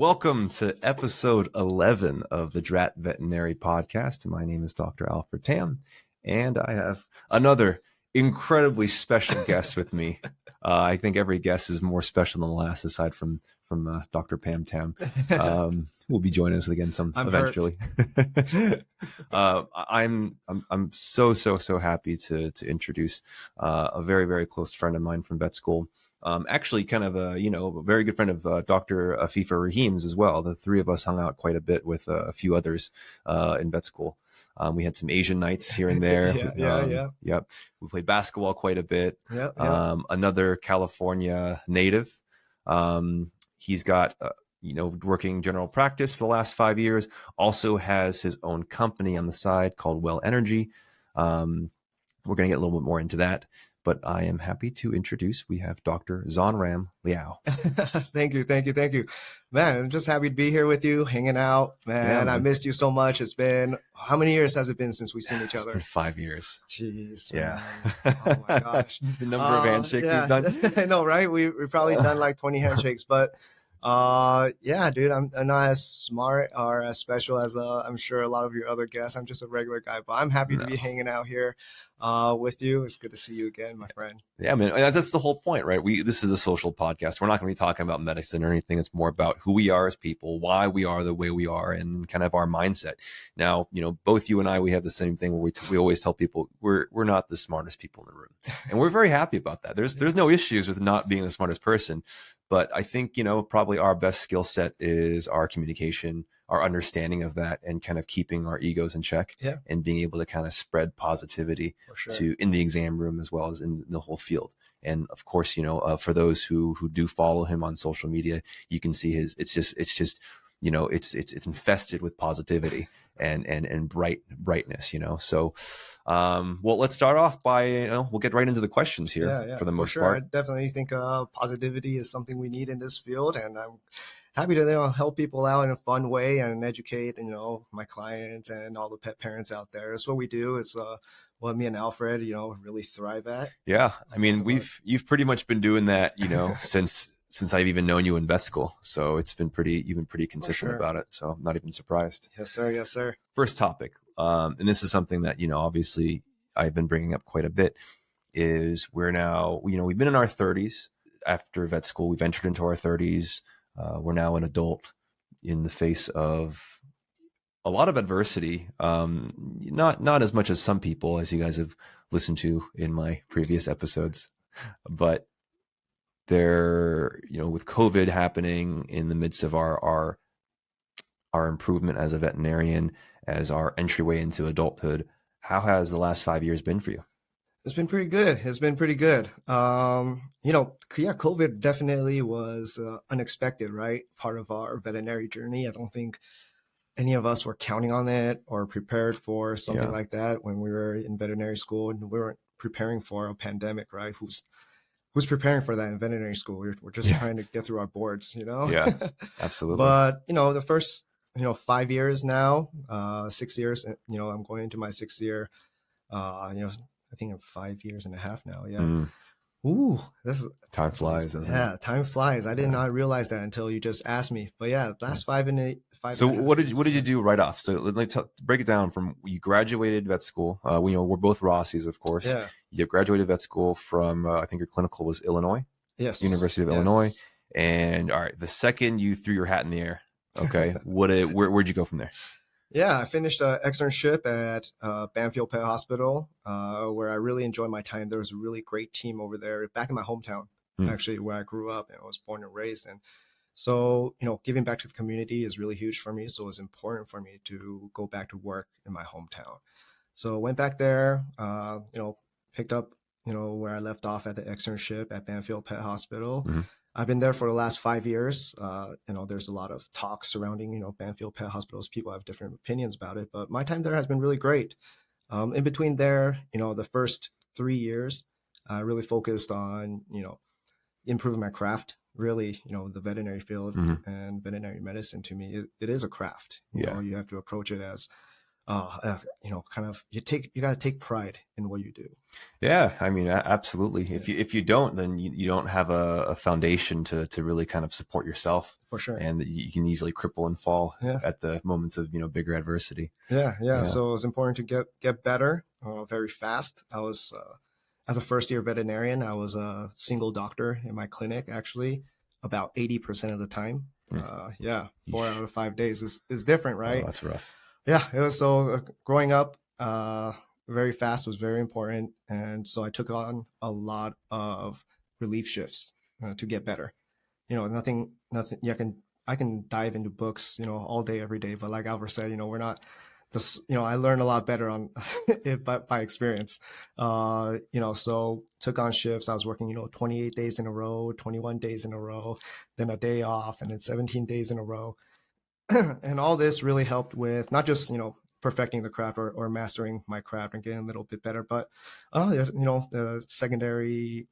Welcome to episode 11 of the Drat Veterinary podcast. My name is Dr. Alfred Tam, and I have another incredibly special guest with me. I think every guest is more special than the last, aside from Dr. Pam Tam. Will be joining us again eventually. I'm so happy to introduce a very, very close friend of mine from vet school. Actually kind of a very good friend of Dr. Afifa Rahim's as well. The three of us hung out quite a bit with a few others in vet school. We had some Asian nights here and there. Yeah. Yep. We played basketball quite a bit. Yep. Another California native. He's got working general practice for the last 5 years. Also has his own company on the side called WellNergy. We're going to get a little bit more into that. But I am happy to introduce, we have Dr. Zonram Liao. Thank you. Man, I'm just happy to be here with you, hanging out. Man, I missed you so much. It's been, how many years has it been since we've seen each other? It's been 5 years. Jeez. Yeah. Oh my gosh. The number of handshakes we've done. I know, right? We've probably done like 20 handshakes, but yeah, dude, I'm not as smart or as special as I'm sure a lot of your other guests. I'm just a regular guy, but I'm happy to be hanging out here with you. It's good to see you again, my friend. Yeah, man, that's the whole point, right? This is a social podcast. We're not going to be talking about medicine or anything. It's more about who we are as people, why we are the way we are, and kind of our mindset. Now, both you and I, we have the same thing where we always tell people we're not the smartest people in the room, and we're very happy about that. There's no issues with not being the smartest person. But I think, probably our best skill set is our communication, our understanding of that, and kind of keeping our egos in check and being able to kind of spread positivity in the exam room as well as in the whole field. And of course, for those who do follow him on social media, you can see it's infested with positivity and brightness, So, well, let's start off by, we'll get right into the questions here for the most part. I definitely think positivity is something we need in this field, and I'm happy to help people out in a fun way and educate, my clients and all the pet parents out there. It's what we do. It's what me and Alfred, really thrive at. Yeah. I mean, you've pretty much been doing that, since I've even known you in vet school. So you've been pretty consistent about it. So I'm not even surprised. Yes, sir. First topic. And this is something that, obviously I've been bringing up quite a bit, is we're now, we've been in our 30s after vet school. We've entered into our 30s. We're now an adult in the face of a lot of adversity. Not as much as some people, as you guys have listened to in my previous episodes, but there, with COVID happening in the midst of our improvement as a veterinarian, as our entryway into adulthood, how has the last 5 years been for you? It's been pretty good. COVID definitely was unexpected, right? Part of our veterinary journey. I don't think any of us were counting on it or prepared for something like that when we were in veterinary school, and we weren't preparing for a pandemic, right? Who's preparing for that in veterinary school? We're just trying to get through our boards, Yeah, absolutely. But, the first, 5 years now, 6 years, I'm going into my 6th year, I think I'm 5 years and a half now. Yeah. Ooh, time flies, doesn't it? Yeah, time flies. I did not realize that until you just asked me. But yeah, last 5 and 8. So what did you do right off? So let me break it down. From you graduated vet school. We're both Rossies, of course. Yeah. You graduated vet school from I think your clinical was Illinois. Yes. University of Illinois. And all right, the second you threw your hat in the air, okay, where'd you go from there? Yeah, I finished an externship at Banfield Pet Hospital, where I really enjoyed my time. There was a really great team over there back in my hometown, actually, where I grew up and I was born and raised. And so, giving back to the community is really huge for me. So it was important for me to go back to work in my hometown. So I went back there, picked up, where I left off at the externship at Banfield Pet Hospital. Mm-hmm. I've been there for the last 5 years. There's a lot of talk surrounding, Banfield Pet Hospitals. People have different opinions about it, but my time there has been really great. In between there, the first 3 years, I really focused on, improving my craft. Really, the veterinary field and veterinary medicine, to me, it is a craft. You know, you have to approach it as kind of you got to take pride in what you do. Yeah, I mean, absolutely. If you don't, then you don't have a foundation to really kind of support yourself. For sure. And you can easily cripple and fall at the moments of, bigger adversity. Yeah. So it was important to get better very fast. I was as a first year veterinarian, I was a single doctor in my clinic actually about 80% of the time. 4 out of 5 days is different, right? Oh, that's rough. Yeah, it was. So growing up very fast was very important, and so I took on a lot of relief shifts to get better. Nothing. Yeah, I can dive into books, all day, every day. But like Albert said, we're not. I learned a lot better on it by experience. So took on shifts. I was working, 28 days in a row, 21 days in a row, then a day off, and then 17 days in a row. And all this really helped with not just, perfecting the craft or mastering my craft and getting a little bit better, but, the secondary,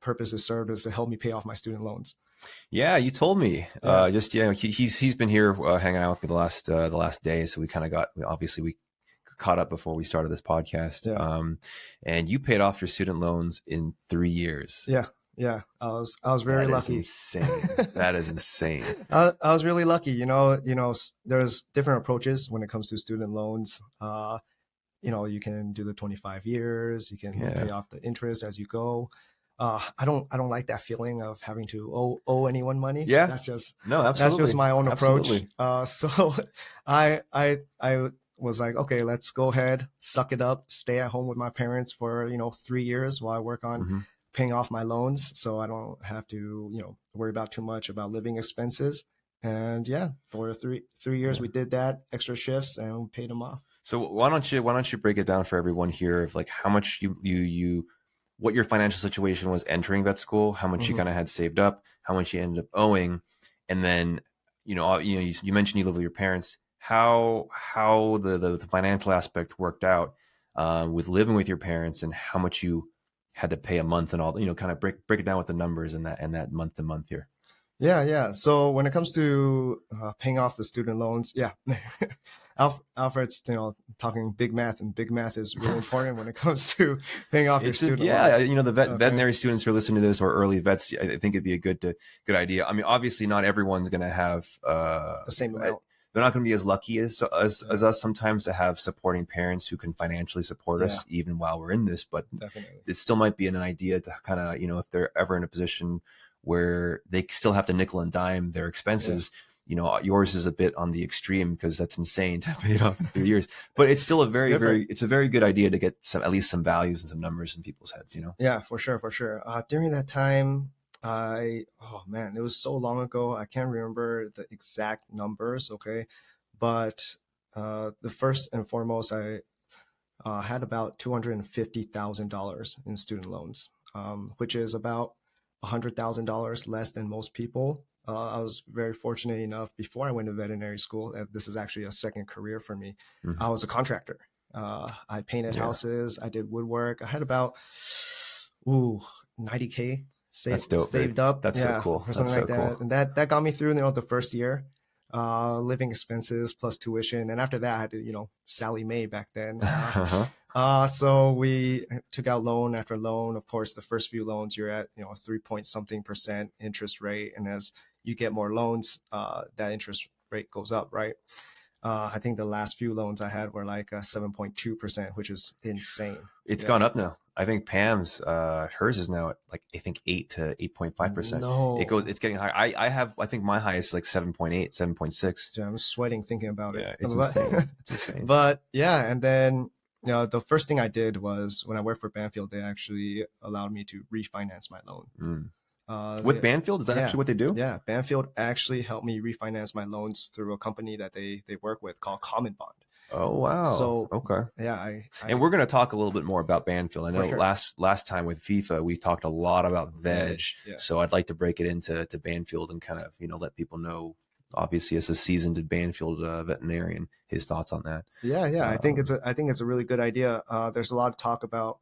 purpose is served is to help me pay off my student loans. Yeah, you told me. He's been here hanging out with me the last day, so we kind of we caught up before we started this podcast. Yeah. And you paid off your student loans in 3 years. Yeah, I was very lucky. Insane. That is insane. I was really lucky. There's different approaches when it comes to student loans. You can do the 25 years. You can pay off the interest as you go. I don't like that feeling of having to owe anyone money. Yeah, that's just absolutely. That's just my own approach. Absolutely. So I was like, okay, let's go ahead, suck it up, stay at home with my parents for 3 years while I work on paying off my loans, so I don't have to worry about too much about living expenses. And for three years we did that, extra shifts, and we paid them off. So why don't you break it down for everyone here of like how much what your financial situation was entering vet school, how much you kind of had saved up, how much you ended up owing, and then you mentioned you live with your parents. How the financial aspect worked out with living with your parents, and how much you had to pay a month and all, kind of break it down with the numbers and that month to month here. Yeah. So when it comes to paying off the student loans, Alfred's talking big math, and big math is really important when it comes to paying off your student loans. The veterinary students who are listening to this, or early vets, I think it'd be a good idea. I mean, obviously not everyone's going to have the same amount. They're not going to be as lucky as us sometimes to have supporting parents who can financially support us even while we're in this. But definitely, it still might be an idea to kind of, if they're ever in a position where they still have to nickel and dime their expenses. Yours is a bit on the extreme because that's insane to pay it off in 3 years. But it's still a very good idea to get at least some values and some numbers in people's heads. Yeah, for sure. During that time, it was so long ago. I can't remember the exact numbers. Okay. But, the first and foremost, I, had about $250,000 in student loans, which is about $100,000 less than most people. I was very fortunate enough before I went to veterinary school. This is actually a second career for me. I was a contractor. I painted houses. I did woodwork. I had about, $90K saved up. That's so cool. Or something like that. Cool. And that got me through, the first year, living expenses plus tuition. And after that, I had to, Sally Mae back then. So we took out loan after loan. Of course, the first few loans, you're at, 3-point-something% interest rate. And as you get more loans, that interest rate goes up, right? I think the last few loans I had were like 7.2%, which is insane. It's gone up now. I think Pam's hers is now at like 8 to 8.5%. No, it's getting higher. I think my highest is like 7.8, 7.6. Yeah, I'm sweating thinking about it. Yeah, it's insane. It's insane. But and then the first thing I did was when I worked for Banfield, they actually allowed me to refinance my loan. With Banfield, is that actually what they do? Yeah, Banfield actually helped me refinance my loans through a company that they work with called Common Bond. Oh wow! So okay, yeah, and we're going to talk a little bit more about Banfield. I know last time with FIFA we talked a lot about veg, so I'd like to break it into Banfield and kind of let people know. Obviously, as a seasoned Banfield veterinarian, his thoughts on that. Yeah. I think it's a really good idea. There's a lot of talk about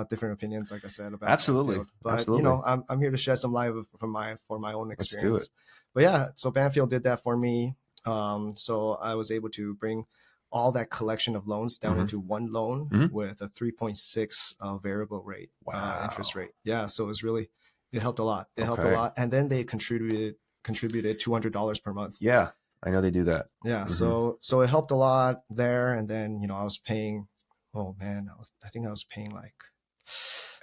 different opinions, like I said, about absolutely. Banfield. But absolutely. I'm here to shed some light for my own experience. Let's do it. But so Banfield did that for me. So I was able to bring all that collection of loans down Mhm. into one loan Mhm. with a 3.6 variable rate, Wow. interest rate. Yeah, so it helped a lot. It helped a Okay. lot, and then they contributed $200 per month. Yeah, I know they do that. Yeah, Mhm. so it helped a lot there, and then I was paying. Oh man, I think I was paying like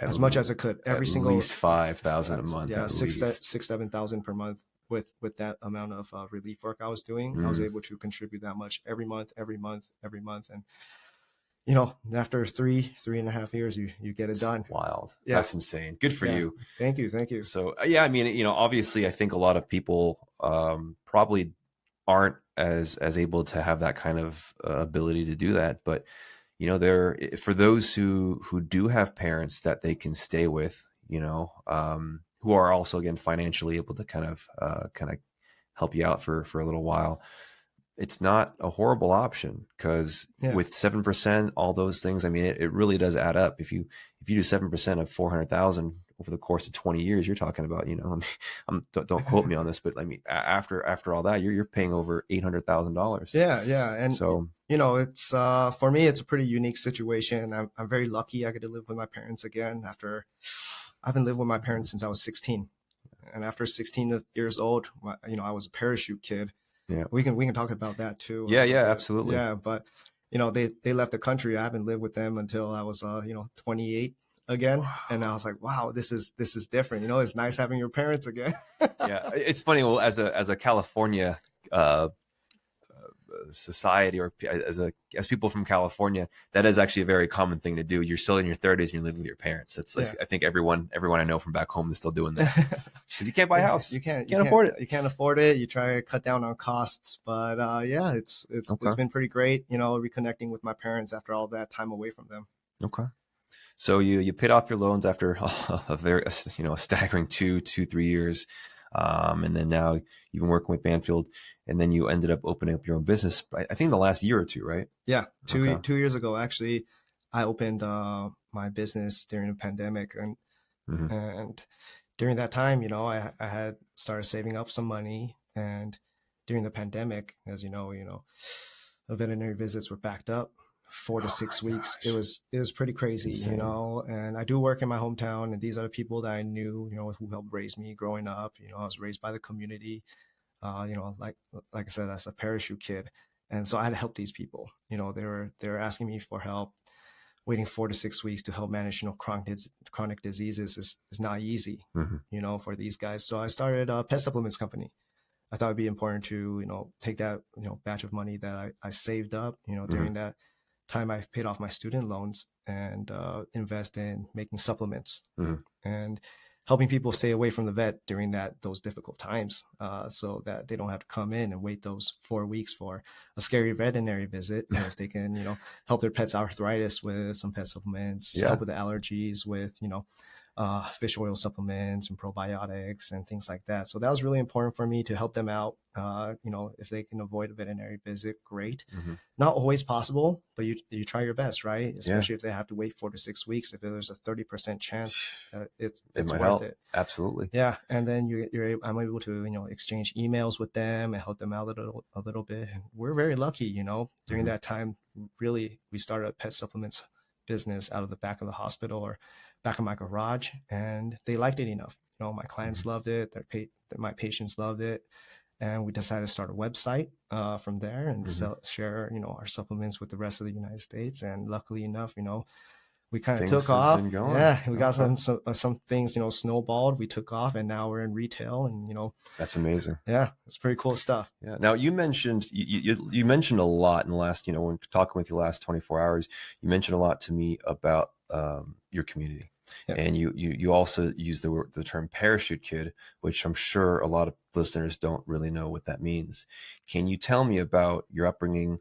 At, as much as I could every at single. least 5,000 a month, Yeah, at least. 7,000 per month with that amount of relief work I was doing. I was Mm. able to contribute that much every month, every month, and after 3.5 years, you get it It's done. wild. Yeah, That's insane. Good for yeah. you. Thank you, thank you. So yeah, I mean, obviously, I think a lot of people probably aren't as able to have that kind of ability to do that. But there for those who do have parents that they can stay with, who are also again financially able to kind of help you out for a little while. It's not a horrible option because Yeah, with 7%, all those things, I mean, it really does add up. If you do 7% of 400,000 over the course of 20 years, you're talking about, don't quote me on this, but I mean, after all that, you're paying over $800,000. yeah, and So it's for me, it's a pretty unique situation. I'm very lucky I get to live with my parents again after I haven't lived with my parents since I was 16, and after 16 years old, I was a parachute kid. yeah, We can talk about that too a yeah, little yeah, bit. absolutely. Yeah, but they left the country. I haven't lived with them until I was 28 again, and I was like, wow, this is different. It's nice having your parents again. Yeah, it's funny. Well, as a California uh, society, or as people from California, that is actually a very common thing to do. You're still in your 30s and you're living with your parents. That's Yeah. I think everyone I know from back home is still doing that because you can't buy a house. You can't Afford it. You can't afford it. You try to cut down on costs, but yeah, Okay. it's been pretty great. Reconnecting with my parents after all that time away from them. Okay. So you paid off your loans after a very a staggering 3 years, and then now you've been working with Banfield, and then you ended up opening up your own business. I think the last year or two, right? Yeah, Okay. 2 years ago, actually, I opened my business during the pandemic, Mm-hmm. and during that time, I had started saving up some money, and during the pandemic, as the veterinary visits were backed up 4 to 6 weeks. It Gosh. was pretty crazy, Insane. and I do work in my hometown, and these are the people that I knew, who helped raise me growing up. I was raised by the community, like I said, as a parachute kid. And so I had to help these people. They were asking me for help. Waiting 4 to 6 weeks to help manage, chronic diseases is not easy, Mm-hmm. for these guys. So I started a pet supplements company. I thought it'd be important to, take that, batch of money that I saved up, during that time I've paid off my student loans, and invest in making supplements, Mm-hmm. and helping people stay away from the vet during those difficult times, so that they don't have to come in and wait those 4 weeks for a scary veterinary visit. And if they can, help their pet's arthritis with some pet supplements, Yeah. help with the allergies with, fish oil supplements and probiotics and things like that. So that was really important for me to help them out. If they can avoid a veterinary visit, great. Mm-hmm. Not always possible, but you try your best, right? Especially Yeah. if they have to wait 4 to 6 weeks. If there's a 30% chance, it's might worth help. it. Absolutely. Yeah, and then I'm able to exchange emails with them and help them out a little bit. And we're very lucky, during Mhm. that time. Really, we started a pet supplements business out of the back of the hospital or back of my garage, and they liked it enough. My clients loved it. My patients loved it, and we decided to start a website from there and share our supplements with the rest of the United States. And luckily enough, we kind of Things took have off. been going. Yeah, we got Okay. some things, snowballed. We took off, and now we're in retail, and That's amazing. yeah, it's pretty cool stuff. Yeah. Now you mentioned you mentioned a lot in the last when talking with you last 24 hours. You mentioned a lot to me about your community, Yeah. and you also used the term parachute kid, which I'm sure a lot of listeners don't really know what that means. Can you tell me about your upbringing,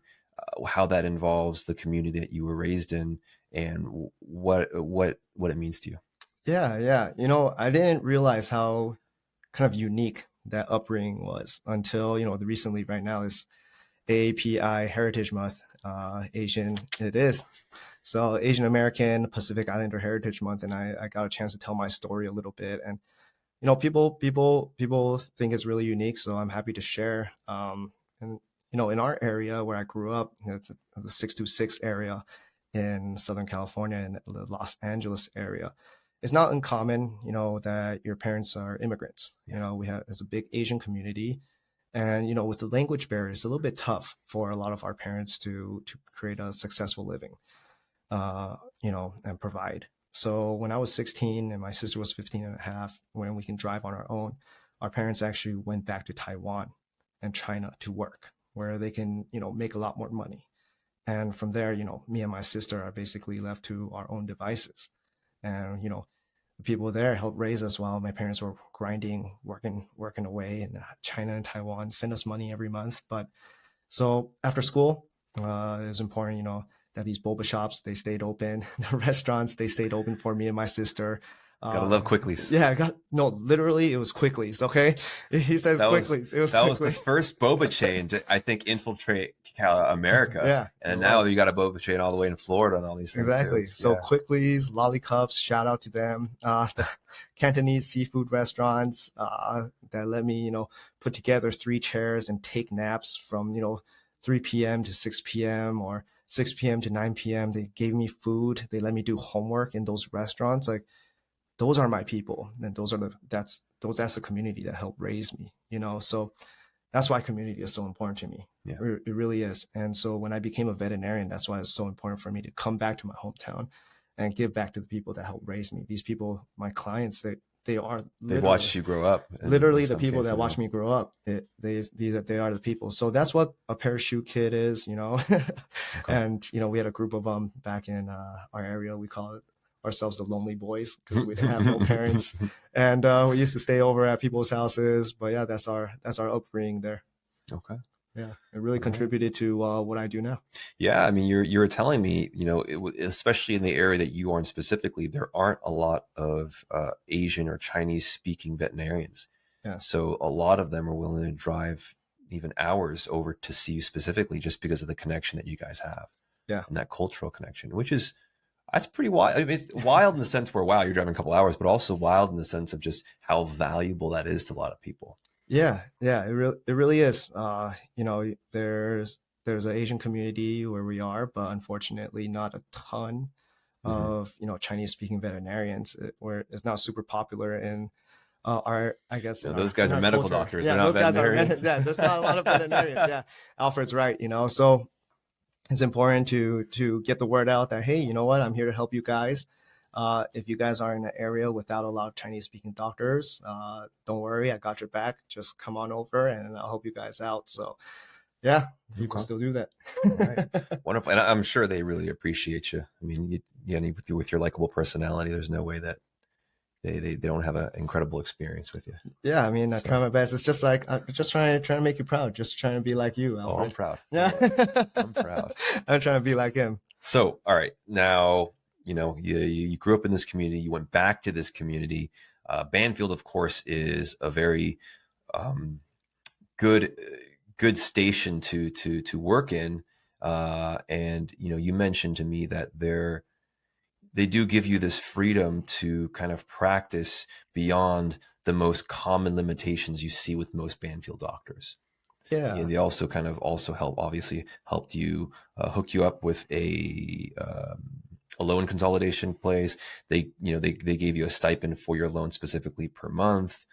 how that involves the community that you were raised in, and what it means to you? Yeah. I didn't realize how kind of unique that upbringing was until the recently. Right now is AAPI Heritage Month, Asian it is. So Asian American Pacific Islander Heritage Month, and I got a chance to tell my story a little bit, and people think it's really unique, so I'm happy to share. And in our area where I grew up, it's the 626 area in Southern California and the Los Angeles area. It's not uncommon, that your parents are immigrants. It's a big Asian community. And, with the language barrier, it's a little bit tough for a lot of our parents to create a successful living, and provide. So when I was 16 and my sister was 15 and a half, when we can drive on our own, our parents actually went back to Taiwan and China to work, where they can, make a lot more money. And from there, me and my sister are basically left to our own devices. And, the people there helped raise us while my parents were grinding, working away in China and Taiwan, send us money every month. But so after school, it was important, that these boba shops, they stayed open. The restaurants, they stayed open for me and my sister. Gotta love Quicklies. Yeah, literally, it was Quicklies. Okay, he says Quicklies. That was the first boba chain to, I think, infiltrate America. Yeah, and now you got a boba chain all the way in Florida and all these things. Exactly. So Quicklies, Lollicups, shout out to them. The Cantonese seafood restaurants that let me, put together 3 chairs and take naps from 3 p.m. to 6 p.m. or 6 p.m. to 9 p.m. They gave me food. They let me do homework in those restaurants. Like, those are my people, and that's the community that helped raise me, so that's why community is so important to me. Yeah. It really is. And so when I became a veterinarian, that's why it's so important for me to come back to my hometown and give back to the people that helped raise me. These people, my clients, they watched you grow up. Literally, the people that watched me grow up, they are the people. So that's what a parachute kid is, Okay. And we had a group of them back in our area. We call it ourselves the lonely boys because we didn't have no parents, and we used to stay over at people's houses. But yeah, that's our upbringing there. Okay. Yeah, it really contributed to what I do now. Yeah, I mean, you're telling me, especially in the area that you are in specifically, there aren't a lot of Asian or Chinese speaking veterinarians. Yeah. So a lot of them are willing to drive even hours over to see you specifically just because of the connection that you guys have. Yeah. And that cultural connection, that's pretty wild. I mean, it's wild in the sense where, wow, you're driving a couple hours, but also wild in the sense of just how valuable that is to a lot of people. Yeah, it really is. There's an Asian community where we are, but unfortunately not a ton of, Chinese speaking veterinarians, where it's not super popular in our, I guess. Those guys are medical doctors. Yeah, they're not veterinarians. There's not a lot of veterinarians. Yeah, Alfred's right, so it's important to get the word out that, hey, you know what, I'm here to help you guys. If you guys are in an area without a lot of Chinese speaking doctors, don't worry, I got your back. Just come on over and I'll help you guys out. So yeah, you can still do that. Right. Wonderful. And I'm sure they really appreciate you. I mean, with your likable personality, there's no way that they don't have an incredible experience with you. Yeah, I mean, I try my best. It's just like, I'm just trying to make you proud, just trying to be like you, Alfred. Oh, I'm proud. Yeah. I'm proud. I'm trying to be like him. So, all right, now, you grew up in this community, you went back to this community. Banfield, of course, is a very good station to work in. And, you mentioned to me that they do give you this freedom to kind of practice beyond the most common limitations you see with most Banfield doctors. Yeah. And they also helped you hook you up with a loan consolidation place. They gave you a stipend for your loan specifically per month.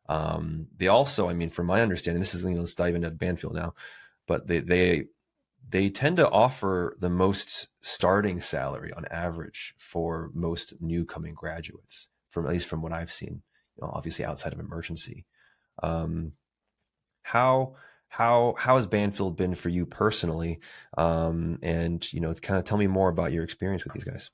They also, I mean, from my understanding, this is, let's dive into Banfield now, but they tend to offer the most starting salary on average for most new coming graduates, at least from what I've seen, obviously outside of emergency. How has Banfield been for you personally? And, kind of tell me more about your experience with these guys.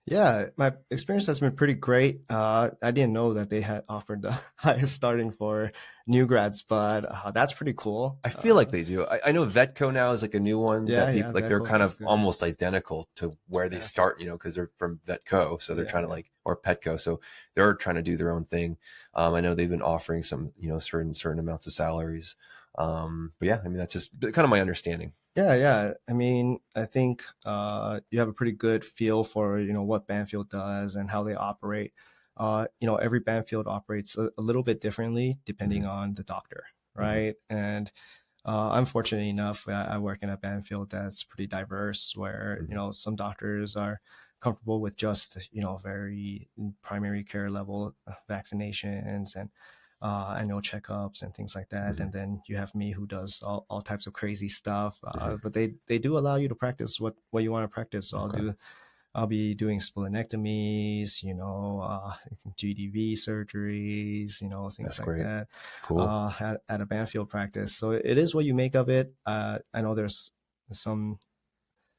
Yeah, my experience has been pretty great. I didn't know that they had offered the highest starting for new grads, but that's pretty cool. I feel like they do. I know Vetco now is like a new one. Yeah, they're kind of almost identical to where they start, because they're from Vetco, so they're trying to or Petco, so they're trying to do their own thing. I know they've been offering some, certain amounts of salaries. But yeah, I mean, that's just kind of my understanding. Yeah. I mean, I think you have a pretty good feel for, what Banfield does and how they operate. Every Banfield operates a little bit differently depending on the doctor, right? And I'm fortunate enough. I work in a Banfield that's pretty diverse, where some doctors are comfortable with just very primary care level vaccinations and annual checkups and things like that. Mm-hmm. And then you have me who does all types of crazy stuff. Mm-hmm. But they do allow you to practice what you want to practice. So Okay. I'll be doing splenectomies, GDV surgeries, things That's like great. that, Cool. at a Banfield practice. So it is what you make of it. I know there's some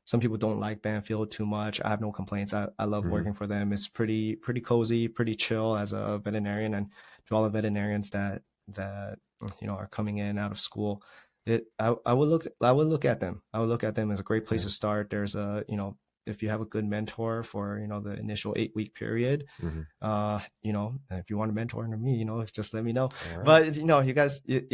some people don't like Banfield too much. I have no complaints. I love Mm-hmm. working for them. It's pretty cozy, pretty chill as a veterinarian, and to all the veterinarians that are coming in out of school, I would look at them. I would look at them as a great place Yeah. to start. There's a if you have a good mentor for the initial 8 week period, Mm-hmm. if you want a mentor under me, just let me know. All right. But you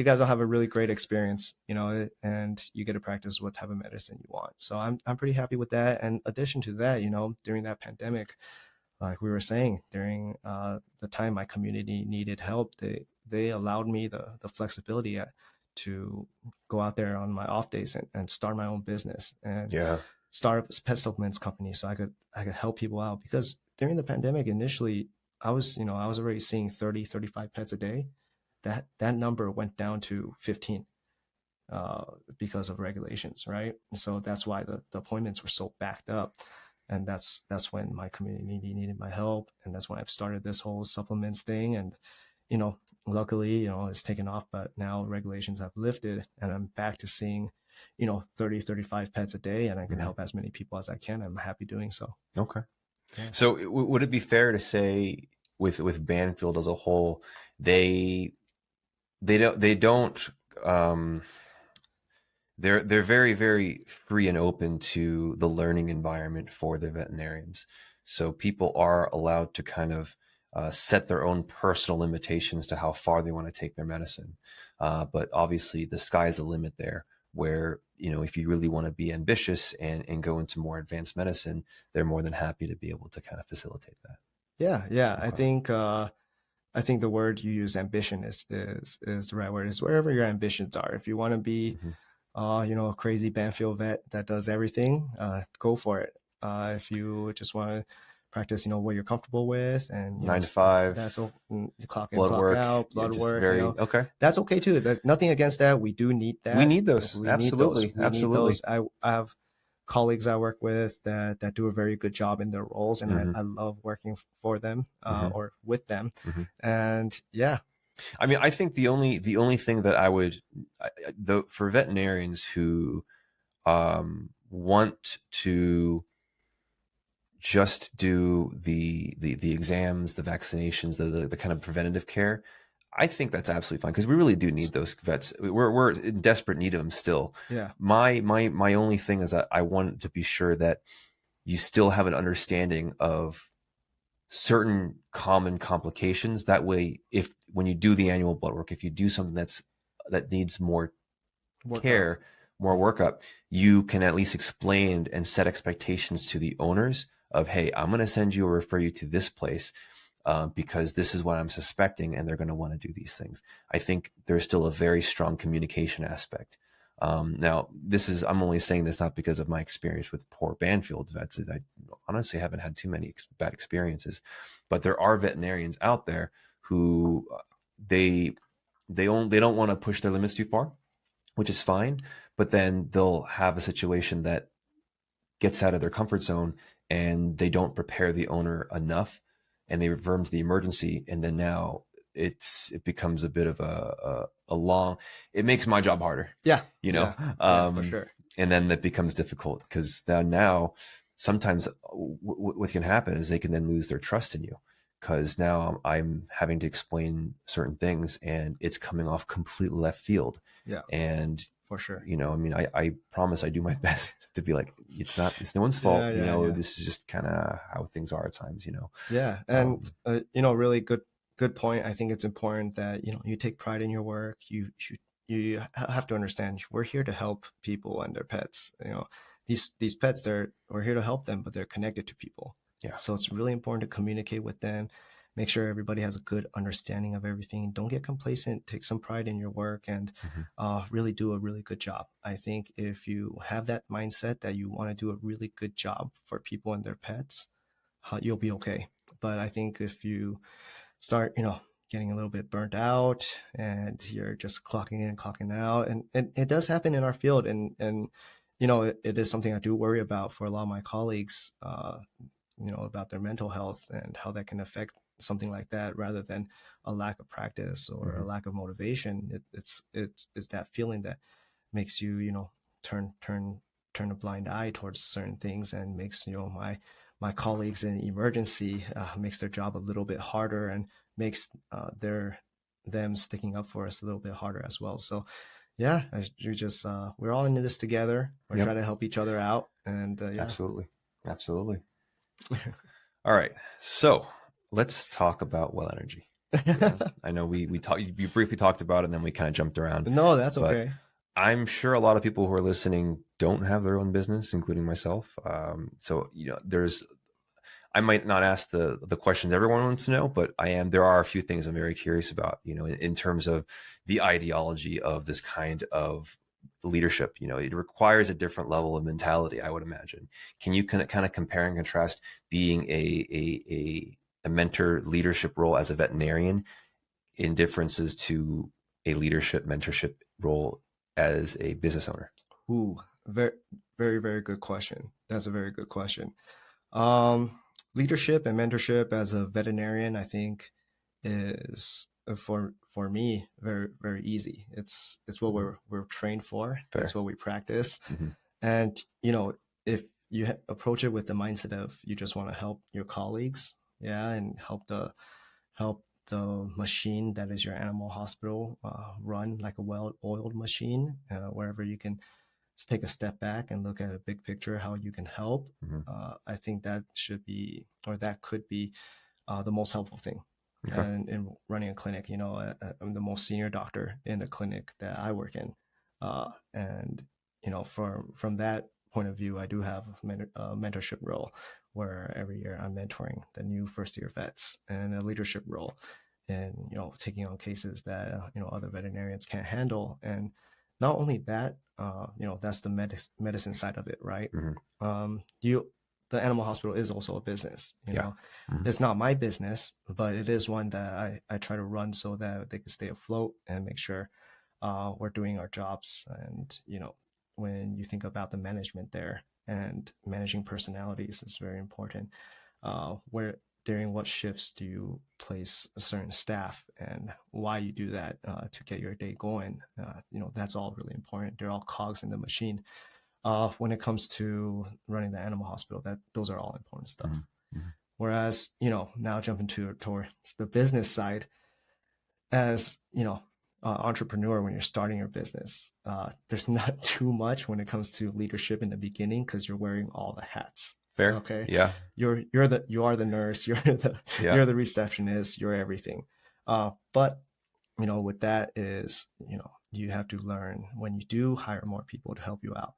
guys will have a really great experience, and you get to practice what type of medicine you want. So I'm pretty happy with that. And addition to that, during that pandemic, like we were saying, during the time my community needed help, they allowed me the flexibility to go out there on my off days and start my own business and Yeah. start a pet supplements company, so I could help people out. Because during the pandemic, initially I was already seeing 30-35 pets a day. That number went down to 15 because of regulations, right? So that's why the appointments were so backed up. And that's when my community needed my help. And that's when I've started this whole supplements thing. And, luckily, it's taken off, but now regulations have lifted and I'm back to seeing, 30-35 pets a day, and I can Mm-hmm. help as many people as I can. I'm happy doing so. Okay. Yeah. So would it be fair to say with Banfield as a whole, they don't they're very, very free and open to the learning environment for the veterinarians. So people are allowed to kind of set their own personal limitations to how far they want to take their medicine. But obviously, the sky's the limit there. Where if you really want to be ambitious and go into more advanced medicine, they're more than happy to be able to kind of facilitate that. Yeah. Okay. I think the word you use, ambition, is the right word. It's wherever your ambitions are. If you want to be Mm-hmm. a crazy Banfield vet that does everything, go for it. If you just want to practice, what you're comfortable with, and 9 to 5, that's clock in, blood clock work, out, yeah, blood just work, very okay. that's okay too. There's nothing against that. We do need We that. need those. We need those. Absolutely. We need Absolutely. those. I have colleagues I work with that do a very good job in their roles, and Mm-hmm. I love working for them Mm-hmm. or with them. Mm-hmm. And yeah, I mean, I think the only thing that I would, for veterinarians who want to just do the exams, the vaccinations, the kind of preventative care, I think that's absolutely fine because we really do need those vets. We're in desperate need of them still. yeah, My only thing is that I want to be sure that you still have an understanding of certain common complications. That way, if when you do the annual blood work, if you do something that needs more work up. care, more workup, you can at least explain and set expectations to the owners of, hey, I'm going to send you or refer you to this place because this is what I'm suspecting, and they're going to want to do these things. I think there's still a very strong communication aspect. Now, I'm only saying this not because of my experience with poor Banfield vets. I honestly haven't had too many bad experiences, but there are veterinarians out there who they don't want to push their limits too far, which is fine. But then they'll have a situation that gets out of their comfort zone and they don't prepare the owner enough and they refer them to the emergency. And then now it becomes a bit of a long, it makes my job harder, Yeah, yeah, for sure. and then that becomes difficult because now sometimes what can happen is they can then lose their trust in you because now I'm having to explain certain things and it's coming off completely left field. Yeah, And for sure. I mean, I promise I do my best to be like, it's no one's fault. Yeah. This is just kind of how things are at times, Yeah, and really good point. I think it's important that you take pride in your work. You have to understand we're here to help people and their pets. These pets, we're here to help them, but they're connected to people. Yeah. So it's really important to communicate with them, make sure everybody has a good understanding of everything. Don't get complacent. Take some pride in your work and really do a really good job. I think if you have that mindset that you want to do a really good job for people and their pets, you'll be okay. But I think if you start, getting a little bit burnt out and you're just clocking in, clocking out, and it does happen in our field, and it is something I do worry about for a lot of my colleagues, about their mental health and how that can affect something like that, rather than a lack of practice or a lack of motivation. It's that feeling that makes you, turn a blind eye towards certain things, and makes, my colleagues in emergency, makes their job a little bit harder, and makes them sticking up for us a little bit harder as well. So yeah, we're all in this together. We're trying to help each other out, and Absolutely. All right, so let's talk about WellNergy. I know we briefly talked about it, and then we kind of jumped around. No, that's okay. I'm sure a lot of people who are listening don't have their own business, including myself. So I might not ask the questions everyone wants to know, but there are a few things I'm very curious about, in terms of the ideology of this kind of leadership. It requires a different level of mentality, I would imagine. Can you kind of compare and contrast being a mentor leadership role as a veterinarian in differences to a leadership mentorship role as a business owner? Ooh, very, very, very good question. That's a very good question. Leadership and mentorship as a veterinarian, I think, is for me very, very easy. It's what we're trained for. Fair. It's what we practice. And if you approach it with the mindset of you just want to help your colleagues, and help the machine that is your animal hospital run like a well-oiled machine, wherever you can take a step back and look at a big picture, how you can help. I think that could be the most helpful thing. Okay. in running a clinic. I'm the most senior doctor in the clinic that I work in, and from that point of view, I do have a mentorship role where every year I'm mentoring the new first-year vets, and a leadership role in taking on cases that other veterinarians can't handle. And not only that, that's the medicine side of it, right? The animal hospital is also a business. It's not my business, but it is one that I try to run so that they can stay afloat and make sure we're doing our jobs. And when you think about the management there, and managing personalities is very important. During what shifts do you place a certain staff, and why you do that to get your day going? That's all really important. They're all cogs in the machine. When it comes to running the animal hospital, those are all important stuff. Whereas, now jumping towards the business side, as entrepreneur, when you're starting your business, there's not too much when it comes to leadership in the beginning, because you're wearing all the hats. Fair. Okay. Yeah. You are the nurse. You're the receptionist. You're everything. But with that is, you have to learn, when you do hire more people to help you out,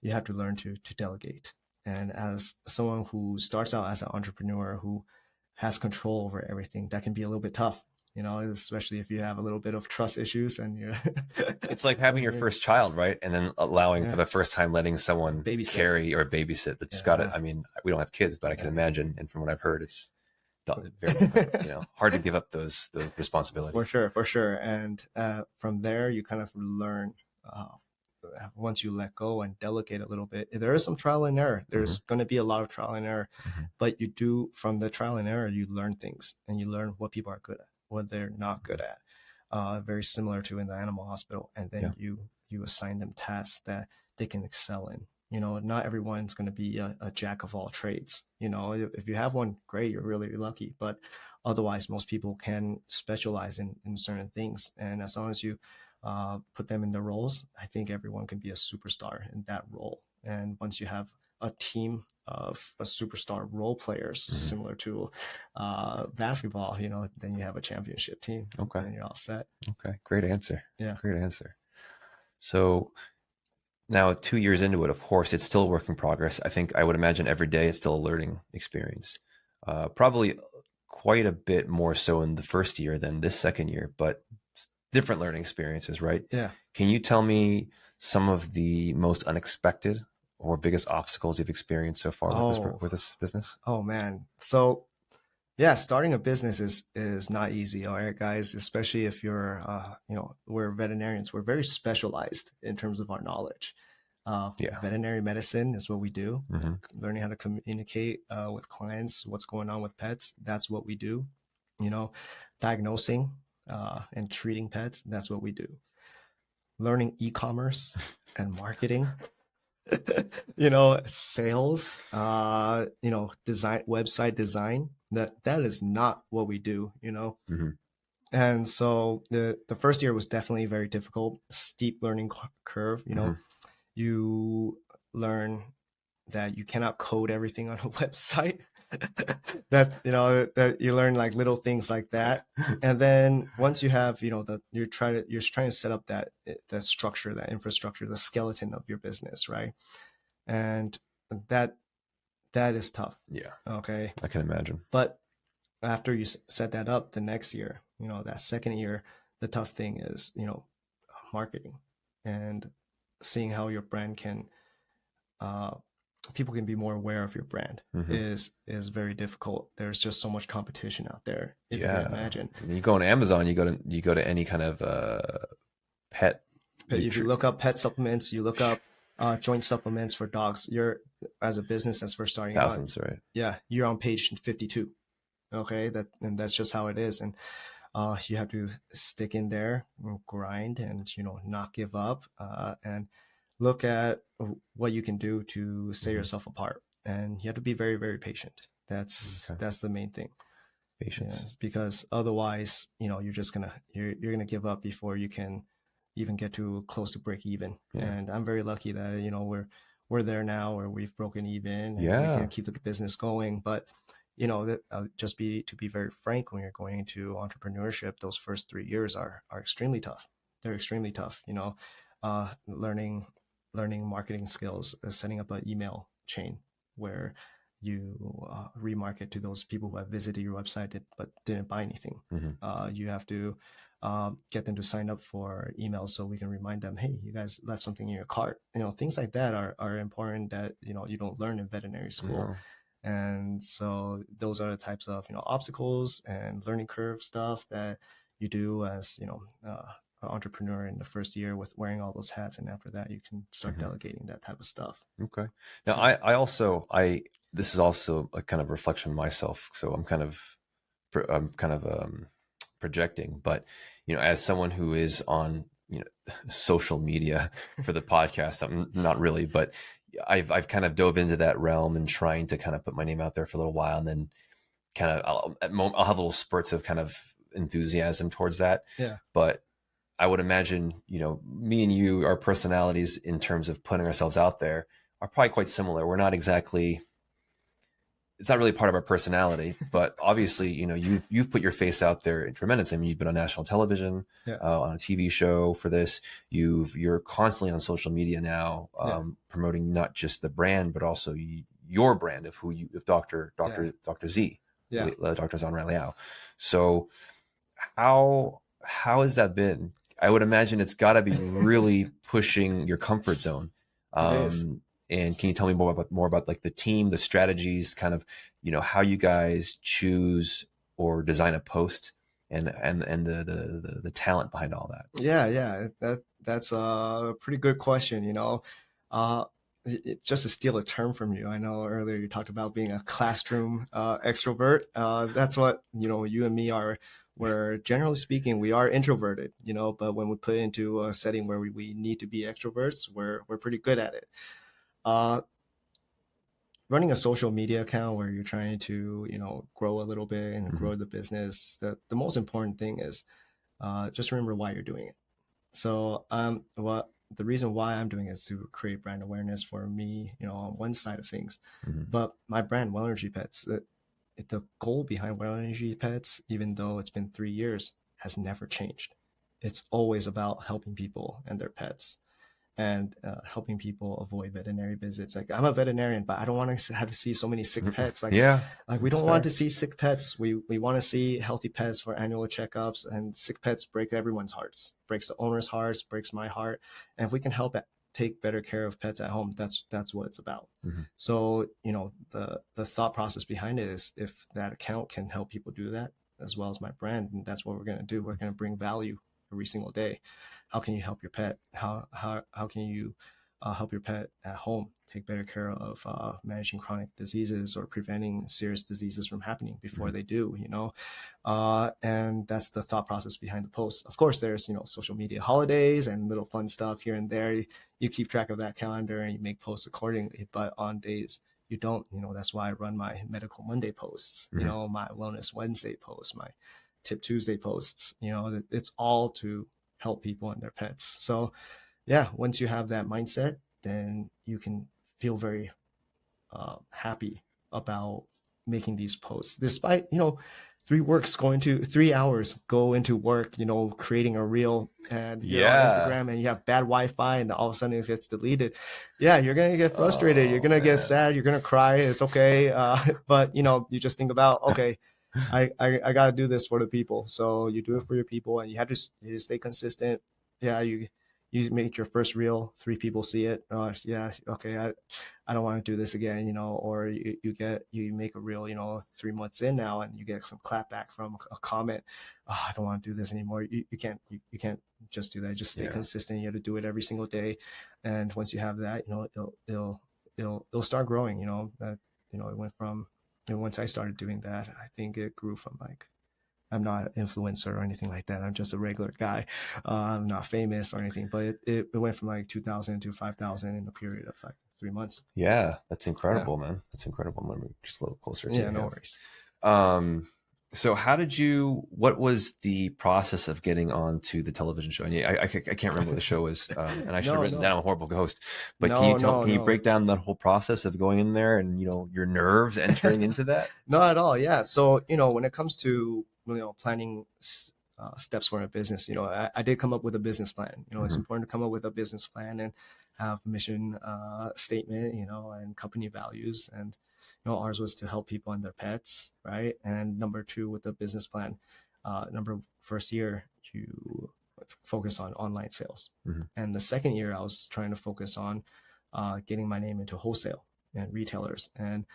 you have to learn to delegate. And as someone who starts out as an entrepreneur who has control over everything, that can be a little bit tough. Especially if you have a little bit of trust issues, and you're it's like having your first child, right? And then allowing for the first time letting someone carry or babysit that's got it. I mean, we don't have kids, but I can imagine, and from what I've heard, it's very hard to give up those responsibilities. For sure. And from there, you kind of learn, once you let go and delegate a little bit, there is some trial and error. There's going to be a lot of trial and error, but from the trial and error, you learn things, and you learn what people are good at, what they're not good at, very similar to in the animal hospital. And then you assign them tasks that they can excel in. Not everyone's going to be a jack of all trades. If you have one, great, you're really lucky. But otherwise, most people can specialize in certain things. And as long as you put them in their roles, I think everyone can be a superstar in that role. And once you have a team of superstar role players, similar to basketball, then you have a championship team. Okay. And you're all set. Okay. Great answer. Yeah. Great answer. So now 2 years into it, of course, it's still a work in progress. I would imagine every day it's still a learning experience. Probably quite a bit more so in the first year than this second year, but different learning experiences, right? Yeah. Can you tell me some of the most unexpected or biggest obstacles you've experienced so far with this business? Oh man. So yeah, starting a business is not easy, all right, guys, especially if you're we're veterinarians. We're very specialized in terms of our knowledge. Yeah. Veterinary medicine is what we do. Mm-hmm. Learning how to communicate with clients, what's going on with pets, that's what we do. Diagnosing and treating pets, that's what we do. Learning e-commerce and marketing, sales, design, website design, that is not what we do. Mm-hmm. And so the first year was definitely very difficult, steep learning curve. Mm-hmm. You learn that you cannot code everything on a website. that you learn like little things like that, and then once you have you're trying to set up that structure, that infrastructure, the skeleton of your business, right? And that is tough. Yeah. Okay. I can imagine. But after you set that up, the next year, that second year, the tough thing is marketing and seeing how your brand can people can be more aware of your brand. Mm-hmm. is very difficult. There's just so much competition out there, if you Yeah. can imagine. You go on Amazon, you go to any kind of pet. If you look up pet supplements, you look up joint supplements for dogs, you're, as a business that's first starting thousands, out, right? yeah, you're on page 52. Okay, and that's just how it is. And you have to stick in there and grind and not give up, and look at what you can do to set yourself apart. And you have to be very, very patient. That's the main thing. Patience. Yeah, because otherwise, you're just you're gonna give up before you can even get to close to break even. Yeah. And I'm very lucky that we're there now, where we've broken even, and we can keep the business going. But to be very frank, when you're going into entrepreneurship, those first 3 years are extremely tough. They're extremely tough. Learning marketing skills, setting up an email chain where you remarket to those people who have visited your website but didn't buy anything. Mm-hmm. You have to get them to sign up for emails so we can remind them, hey, you guys left something in your cart. Things like that are important that you don't learn in veterinary school. No. And so those are the types of obstacles and learning curve stuff that you do as an entrepreneur in the first year, with wearing all those hats. And after that, you can start delegating that type of stuff. Okay. Now, this is also a kind of reflection of myself. So I'm kind of projecting, but as someone who is on social media for the podcast, I'm not really, but I've kind of dove into that realm and trying to kind of put my name out there for a little while, and then kind of I'll have little spurts of kind of enthusiasm towards that. Yeah. But I would imagine, me and you, our personalities in terms of putting ourselves out there are probably quite similar. We're not exactly, it's not really part of our personality, but obviously, you've put your face out there tremendously. I mean, you've been on national television, on a TV show for this. You're constantly on social media now, promoting not just the brand, but also your brand of Dr. Z, Dr. Zonram Liao. So how has that been? I would imagine it's got to be really pushing your comfort zone. It is. And can you tell me more about like the team, the strategies, kind of, how you guys choose or design a post, and the talent behind all that? Yeah. That's a pretty good question. Just to steal a term from you, I know earlier you talked about being a classroom extrovert. That's what you and me are. Where generally speaking, we are introverted, but when we put it into a setting where we need to be extroverts, we're pretty good at it. Running a social media account where you're trying to grow a little bit and grow the business, the most important thing is just remember why you're doing it. So the reason why I'm doing it is to create brand awareness for me, on one side of things. But my brand, WellNergy Pets, the goal behind WellNergy Pets, even though it's been 3 years, has never changed. It's always about helping people and their pets. and helping people avoid veterinary visits. Like, I'm a veterinarian, but I don't want to have to see so many sick pets. Like, Yeah, like we that's don't want fair. to see sick pets. We want to see healthy pets for annual checkups, and sick pets break everyone's hearts, breaks the owner's hearts, breaks my heart. And if we can help take better care of pets at home, that's what it's about. Mhm. So, the thought process behind it is, if that account can help people do that as well as my brand, and that's what we're going to do. We're going to bring value every single day. How can you help your pet? How can you help your pet at home take better care of managing chronic diseases or preventing serious diseases from happening before they do, and that's the thought process behind the post. Of course, there's, social media holidays and little fun stuff here and there. You keep track of that calendar and you make posts accordingly, but on days you don't, that's why I run my Medical Monday posts, my Wellness Wednesday posts, my Tip Tuesday posts. It's all to help people and their pets. So yeah, once you have that mindset, then you can feel very happy about making these posts, despite 3 hours go into work, creating a reel, and you're on Instagram and you have bad Wi-Fi, and all of a sudden it gets deleted. Yeah, you're gonna get frustrated. You're gonna get sad. You're gonna cry. It's okay. But you just think about, okay, I gotta do this for the people. So you do it for your people, and you have to stay consistent. Yeah, you make your first reel, 3 people see it. Yeah, okay, I don't want to do this again, or you make a reel, 3 months in now, and you get some clapback from a comment. Oh, I don't want to do this anymore. You can't just do that. Just stay consistent. You have to do it every single day, and once you have that, it'll start growing. It went from, once I started doing that, I think it grew from, like, I'm not an influencer or anything like that. I'm just a regular guy. I'm not famous or anything, but it went from like 2,000 to 5,000 in a period of like 3 months. Yeah, that's incredible, man. That's incredible. I'm just a little closer to you. Yeah, no worries. So what was the process of getting onto the television show? And I can't remember what the show was. And I should have written down, I'm a horrible host, but can you break down that whole process of going in there and, your nerves entering into that? Not at all. Yeah. So, when it comes to, planning steps for a business, I did come up with a business plan. It's important to come up with a business plan and have mission statement, and company values. And ours was to help people and their pets, right? And number 2, with the business plan, first year, you focus on online sales. And the second year, I was trying to focus on getting my name into wholesale and retailers. And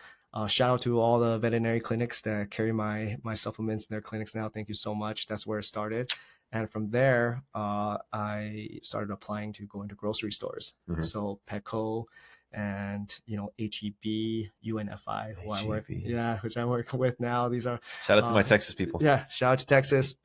shout out to all the veterinary clinics that carry my supplements in their clinics now. Thank you so much. That's where it started. And from there, I started applying to go into grocery stores. So Petco and, HEB, UNFI, which I work with now. These are, shout out to my Texas people. Yeah, shout out to Texas.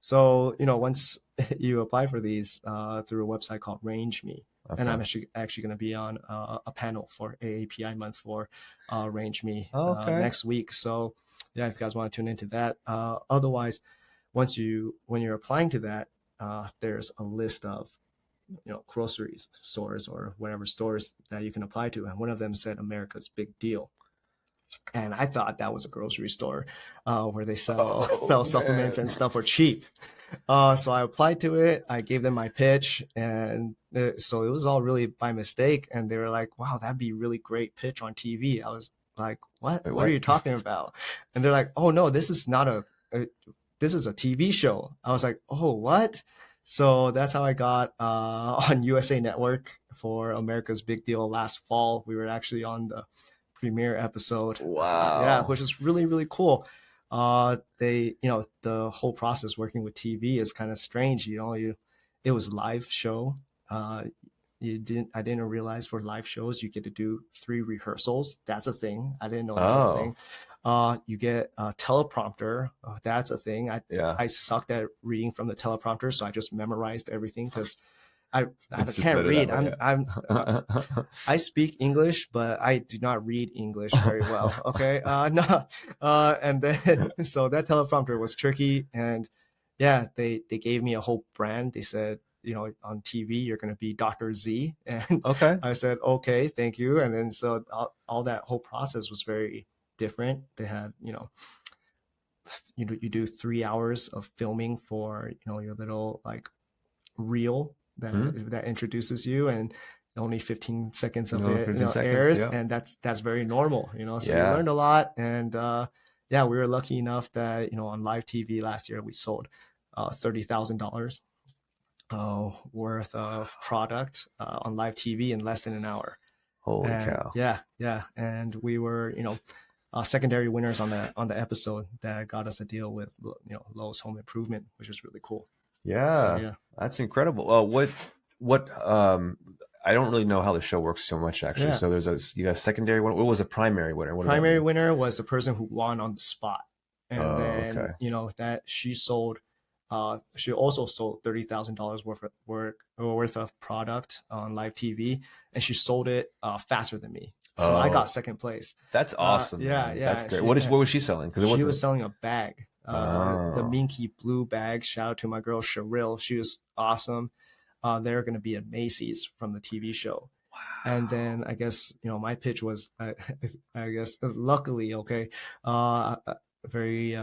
So, once you apply for these through a website called Range Me, and I'm actually going to be on a panel for AAPI month for Range Me next week. So yeah, if you guys want to tune into that. Otherwise, when you're applying to that, there's a list of grocery stores or whatever stores that you can apply to, and one of them said America's Big Deal. And I thought that was a grocery store where they sell supplements and stuff for cheap. So I applied to it. I gave them my pitch, and so it was all really by mistake. And they were like, "Wow, that'd be a really great pitch on TV." I was like, "What? What are you talking about?" And they're like, "Oh no, this is not this is a TV show." I was like, "Oh, what?" So that's how I got on USA Network for America's Big Deal last fall. We were actually on the premiere episode. Wow. Which was really, really cool. The whole process working with TV is kind of strange. It was live show. I didn't realize for live shows you get to do 3 rehearsals. That's a thing. I didn't know that was a thing. You get a teleprompter. That's a thing. I sucked at reading from the teleprompter, so I just memorized everything because I can't read. I speak English, but I do not read English very well. Okay. No. And then, so that teleprompter was tricky. And yeah, they gave me a whole brand. They said, on TV, you're going to be Dr. Z. And I said, okay, thank you. And then, so all that whole process was very different. They had, you do 3 hours of filming for, your little like reel that introduces you, and only 15 seconds of it 15 seconds, airs, yeah. and that's very normal, so we Yeah. learned a lot. And yeah, we were lucky enough that on live TV last year we sold $30,000 worth of product on live TV in less than an hour. Holy And cow. yeah, and we were secondary winners on the episode that got us a deal with Lowe's Home Improvement, which was really cool. Yeah, So, yeah. That's incredible. What I don't really know how the show works so much, actually. Yeah. So you got a secondary one. What was a primary winner? Primary winner was the person who won on the spot. And then, okay. that she also sold $30,000 worth of product on live TV, and she sold it faster than me. So I got second place. That's awesome. Yeah. That's great. What was she selling? Because she was selling a bag, the minky blue bag. Shout out to my girl Cheryl. She was awesome. They're going to be at Macy's from the TV show. Wow. And then I guess my pitch was I guess luckily very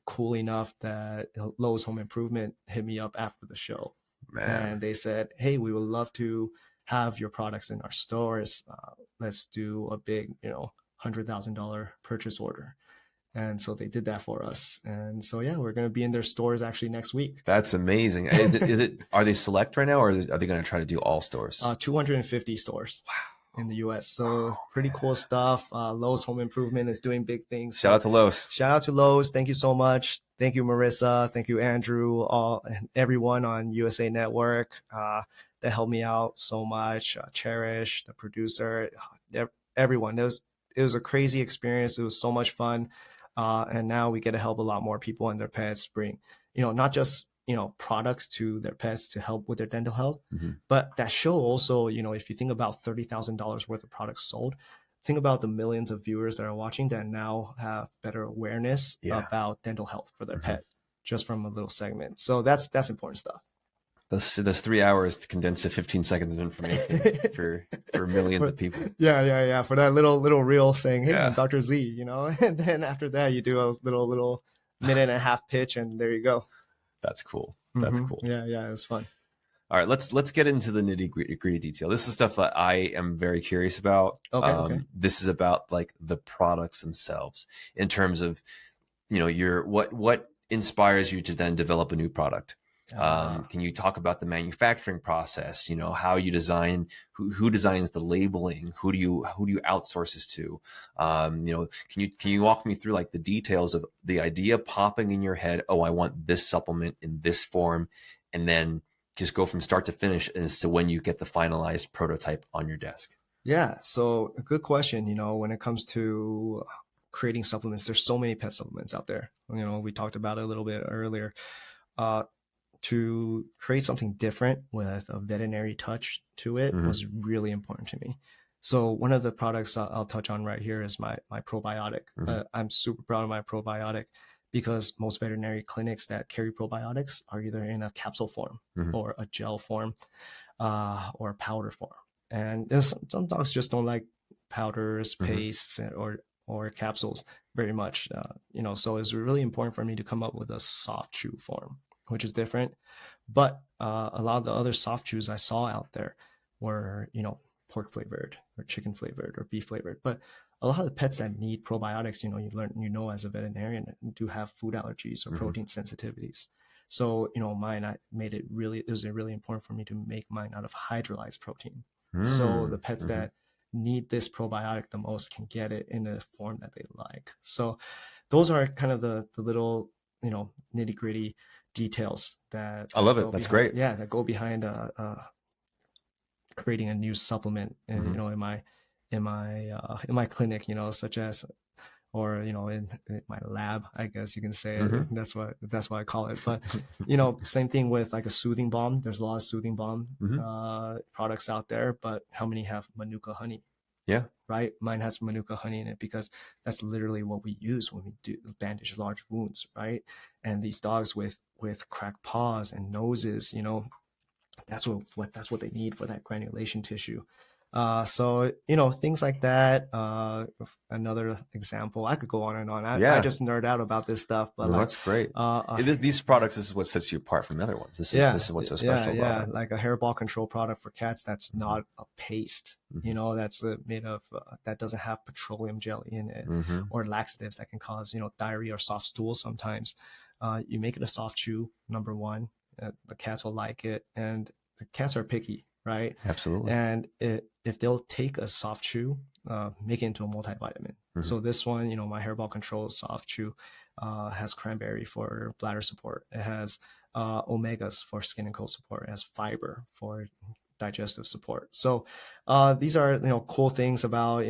cool enough that Lowe's Home Improvement hit me up after the show. Man. And they said, hey, we would love to have your products in our stores. Let's do a big $100,000 purchase order. And so they did that for us. And so, yeah, we're going to be in their stores actually next week. That's amazing. Are they select right now, or are they going to try to do all stores? 250 stores. Wow. In the US. So pretty cool stuff. Lowe's Home Improvement is doing big things. Shout out to Lowe's. Shout out to Lowe's. Thank you so much. Thank you, Marissa. Thank you, Andrew, and everyone on USA Network that helped me out so much. Cherish, the producer, everyone. It was a crazy experience. It was so much fun. And now we get to help a lot more people and their pets bring, not just products to their pets to help with their dental health. Mm-hmm. But that show also, if you think about $30,000 worth of products sold, think about the millions of viewers that are watching that now have better awareness about dental health for their pet, just from a little segment. So that's important stuff. Those 3 hours condensed to 15 seconds of information for millions of people. Yeah. For that little reel saying, hey, I'm Dr. Z, and then after that you do a little minute and a half pitch, and there you go. That's cool. That's cool. Yeah, it was fun. All right, let's get into the nitty-gritty detail. This is stuff that I am very curious about. Okay. This is about like the products themselves in terms of, what inspires you to then develop a new product. Can you talk about the manufacturing process? How you design, who designs the labeling? Who do you outsource this to? Can you walk me through like the details of the idea popping in your head? Oh, I want this supplement in this form, and then just go from start to finish as to when you get the finalized prototype on your desk. Yeah. So a good question. When it comes to creating supplements, there's so many pet supplements out there. We talked about it a little bit earlier. To create something different with a veterinary touch to it was really important to me. So one of the products I'll touch on right here is my probiotic. I'm super proud of my probiotic because most veterinary clinics that carry probiotics are either in a capsule form or a gel form or a powder form. And some dogs just don't like powders, pastes, or capsules very much. So it's really important for me to come up with a soft chew form, which is different. But a lot of the other soft chews I saw out there were, pork flavored or chicken flavored or beef flavored. But a lot of the pets that need probiotics, you as a veterinarian, do have food allergies or protein sensitivities. So, mine, it was really important for me to make mine out of hydrolyzed protein. So the pets that need this probiotic the most can get it in a form that they like. So those are kind of the little, nitty gritty details that I love it. That's great. Yeah, that go behind creating a new supplement, and in my clinic, such as, or in my lab, I guess you can say. That's what I call it. But same thing with like a soothing balm. There's a lot of soothing balm products out there, but how many have Manuka honey? Yeah. Right. Mine has Manuka honey in it because that's literally what we use when we do bandage large wounds. Right. And these dogs with cracked paws and noses, that's what they need for that granulation tissue. So, things like that. Another example, I could go on and on. I Yeah. just nerd out about this stuff, but No, like, that's great. These products, this is what sets you apart from the other ones. This is what's so special about it. Like a hairball control product for cats that's not a paste, that's made of, that doesn't have petroleum jelly in it, or laxatives that can cause, diarrhea or soft stool sometimes. You make it a soft chew, number one. The cats will like it, and the cats are picky, right? Absolutely. And if they'll take a soft chew, make it into a multivitamin. So this one, my hairball control soft chew has cranberry for bladder support. It has omegas for skin and coat support. It has fiber for digestive support. So these are cool things about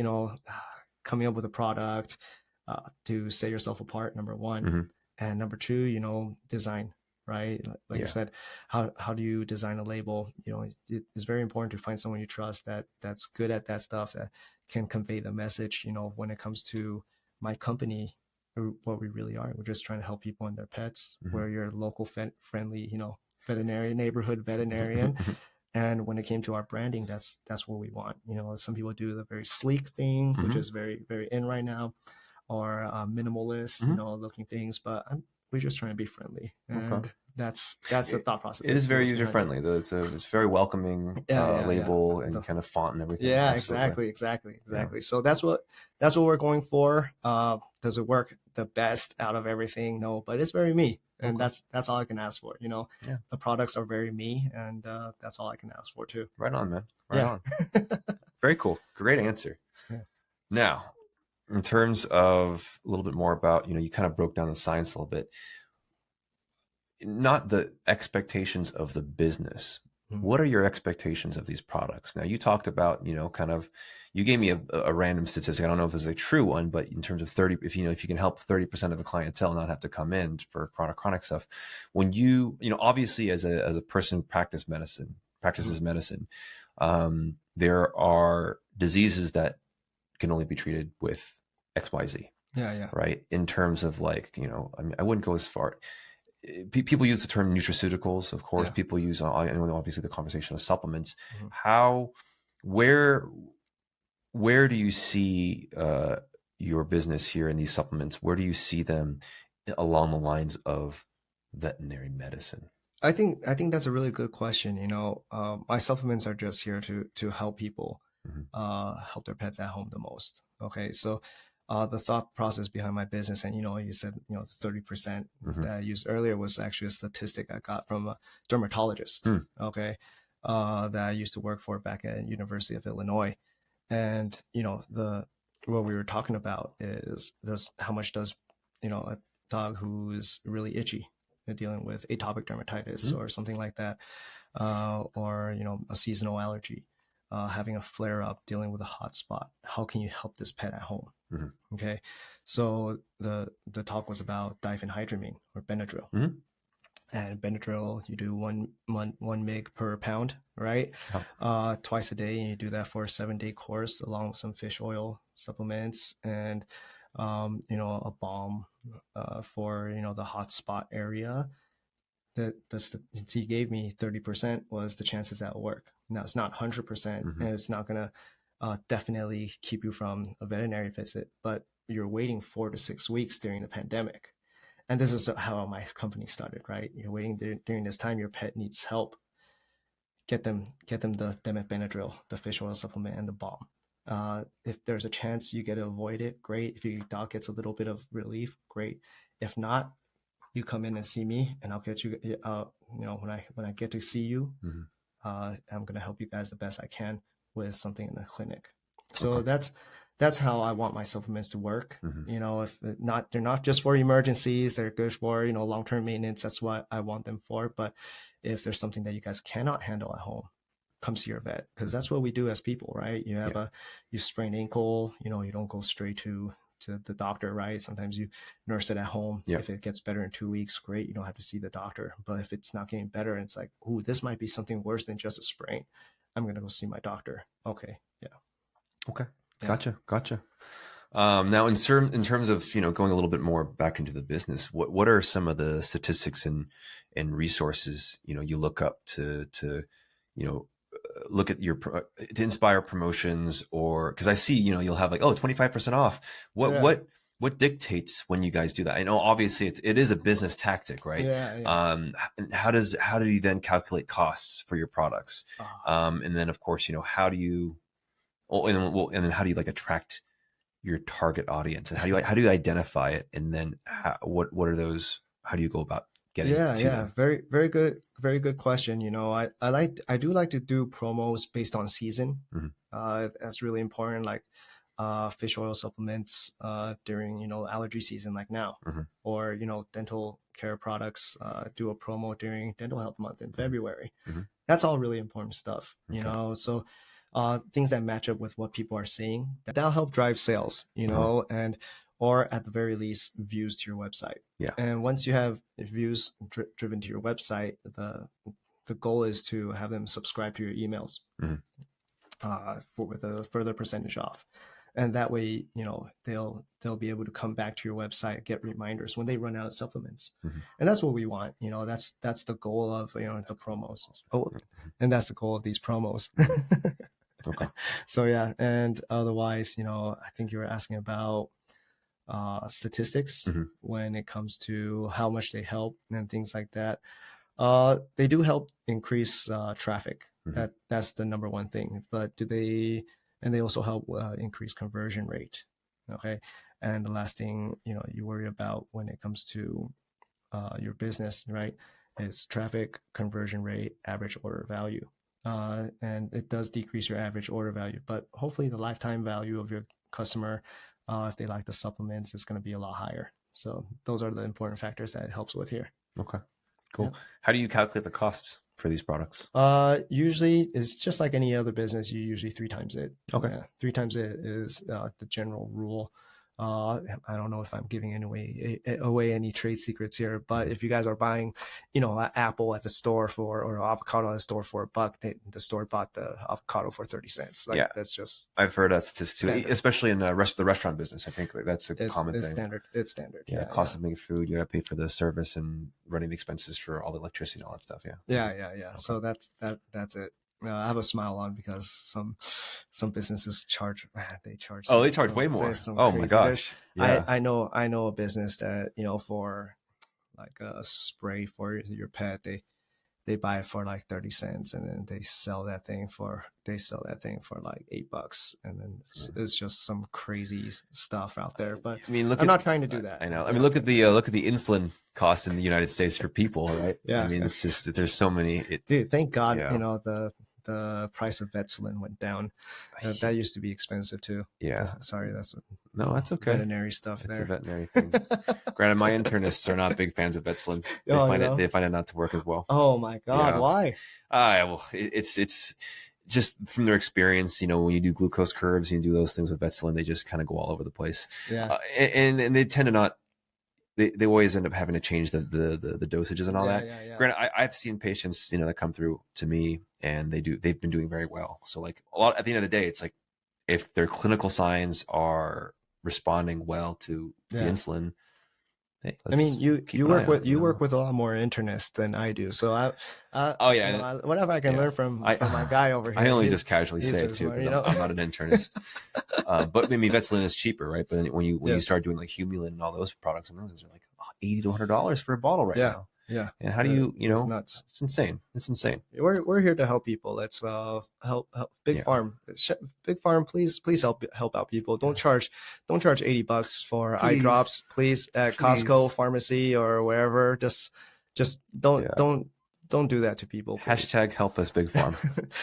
coming up with a product to set yourself apart. Number one, and number two, design. Right, like you said, how do you design a label? It's very important to find someone you trust that's good at that stuff, that can convey the message. When it comes to my company, what we really are, we're just trying to help people and their pets. We're your local friendly, veterinary, neighborhood veterinarian. And when it came to our branding, that's what we want. Some people do the very sleek thing, which is very, very in right now, or minimalist, looking things, but we're just trying to be friendly, and that's the thought process. It is very user friendly. It's very welcoming label and kind of font and everything. Yeah, exactly. Yeah. So that's what we're going for. Does it work the best out of everything? No, but it's very me, and that's all I can ask for. The products are very me, and that's all I can ask for too. Right on, man. Right on. Very cool. Great answer. Yeah. Now, in terms of a little bit more about, you kind of broke down the science a little bit, not the expectations of the business. What are your expectations of these products? Now, you talked about, you gave me a random statistic. I don't know if this is a true one, but in terms of 30, if you can help 30% of the clientele not have to come in for chronic stuff, when obviously as a person who practices medicine, there are diseases that can only be treated with XYZ. Yeah. Right. In terms of I wouldn't go as far. People use the term nutraceuticals. Of course, people use, obviously the conversation of supplements. Where do you see your business here in these supplements? Where do you see them along the lines of veterinary medicine? I think that's a really good question. My supplements are just here to help people help their pets at home the most. Okay, so the thought process behind my business, and you said 30% that I used earlier was actually a statistic I got from a dermatologist. Okay, that I used to work for back at University of Illinois, and what we were talking about is how much does a dog who is really itchy, dealing with atopic dermatitis or something like that, or a seasonal allergy, having a flare up, dealing with a hot spot. How can you help this pet at home? Okay, so the talk was about diphenhydramine or Benadryl. And Benadryl, you do 1 mg per pound, right? Twice a day, and you do that for a 7-day course, along with some fish oil supplements and a balm for the hot spot area. He gave me 30% was the chances that will work. Now it's not 100%, and it's not gonna definitely keep you from a veterinary visit, but you're waiting 4 to 6 weeks during the pandemic. And this is how my company started, right? You're waiting during this time, your pet needs help. Get them the Benadryl, the fish oil supplement, and the balm. If there's a chance you get to avoid it, great. If your dog gets a little bit of relief, great. If not, you come in and see me, and I'll get you. When I get to see you, I'm gonna help you guys the best I can with something in the clinic. So that's how I want my supplements to work. If they're not just for emergencies, they're good for long-term maintenance. That's what I want them for. But if there's something that you guys cannot handle at home, come see your vet, because that's what we do as people, right? You have you sprain ankle, you don't go straight to the doctor, right? Sometimes you nurse it at home. If it gets better in 2 weeks, great, you don't have to see the doctor. But if it's not getting better and it's like, ooh, this might be something worse than just a sprain, I'm gonna go see my doctor. Okay. Gotcha. Now, in terms of going a little bit more back into the business, what are some of the statistics and resources you look up to look at to inspire promotions, or because I see, you'll have like, 25% off. What dictates when you guys do that? I know obviously it is a business tactic, right? How do you then calculate costs for your products? And then of course, how do you, and then how do you like attract your target audience, and how do you identify it? And then what are those, how do you go about getting to them? Very, very good question. I do like to do promos based on season. That's really important. Like fish oil supplements during allergy season, like now, or dental care products. Do a promo during Dental Health Month in February. That's all really important stuff. So things that match up with what people are seeing, that'll help drive sales. And or at the very least views to your website. And once you have views driven to your website, the goal is to have them subscribe to your emails with a further percentage off. And that way, they'll be able to come back to your website, get reminders when they run out of supplements. And that's what we want. That's the goal of the promos. And that's the goal of these promos. Okay. So yeah, and otherwise, I think you were asking about statistics when it comes to how much they help and things like that. They do help increase traffic. That's the number one thing. But they also help increase conversion rate. Okay. And the last thing, you worry about when it comes to your business, right, is traffic, conversion rate, average order value. And it does decrease your average order value, but hopefully the lifetime value of your customer, if they like the supplements, is going to be a lot higher. So those are the important factors that it helps with here. Okay, cool. Yeah. How do you calculate the costs for these products? Usually it's just like any other business. You usually 3 times it. Okay. 3 times it is the general rule. I don't know if I'm giving away any trade secrets here, but if you guys are buying, an apple at the store or avocado at the store for $1, the store bought the avocado for 30 cents. That's just. I've heard that statistic, especially in the restaurant business. I think that's a common thing. It's standard. Yeah, cost of making food, you got to pay for the service and running the expenses for all the electricity and all that stuff. Yeah. Okay. So that's it. I have a smile on because some businesses charge. They charge. They charge way more. Oh my gosh! I know a business that for like a spray for your pet. They buy it for like 30 cents, and then they sell that thing for like $8, and then it's just some crazy stuff out there. But I mean, I'm not trying to do that. I know. I mean, look at the insulin costs in the United States for people, right? Yeah. I mean, it's just there's so many. Dude, thank God, the price of Vetselin went down. That used to be expensive too. Yeah. Sorry, that's okay. Veterinary stuff. It's a veterinary thing. Granted, my internists are not big fans of Vetselin. They find it not to work as well. Oh my God, why? Well, it's just from their experience. When you do glucose curves, you do those things with Vetselin, they just kind of go all over the place. Yeah. And they tend to not. They always end up having to change the dosages and all that. Yeah. Granted, I've seen patients, that come through to me and they've been doing very well. So like at the end of the day, it's like if their clinical signs are responding well to the insulin. Hey, I mean, you work with a lot more internists than I do. So whatever I can learn from my guy over here. I only just casually say it too because I'm not an internist. But I mean, Vetselin is cheaper, right? But then when you start doing like Humulin and all those products, those are like $80 to $100 for a bottle right now. Yeah. And how do you nuts? It's insane. It's insane. We're here to help people. Let's help Big Farm. Big Farm, please help out people. Don't charge $80 for eye drops, please, at Costco, pharmacy, or wherever. Just don't do that to people. Please. # help us Big Farm.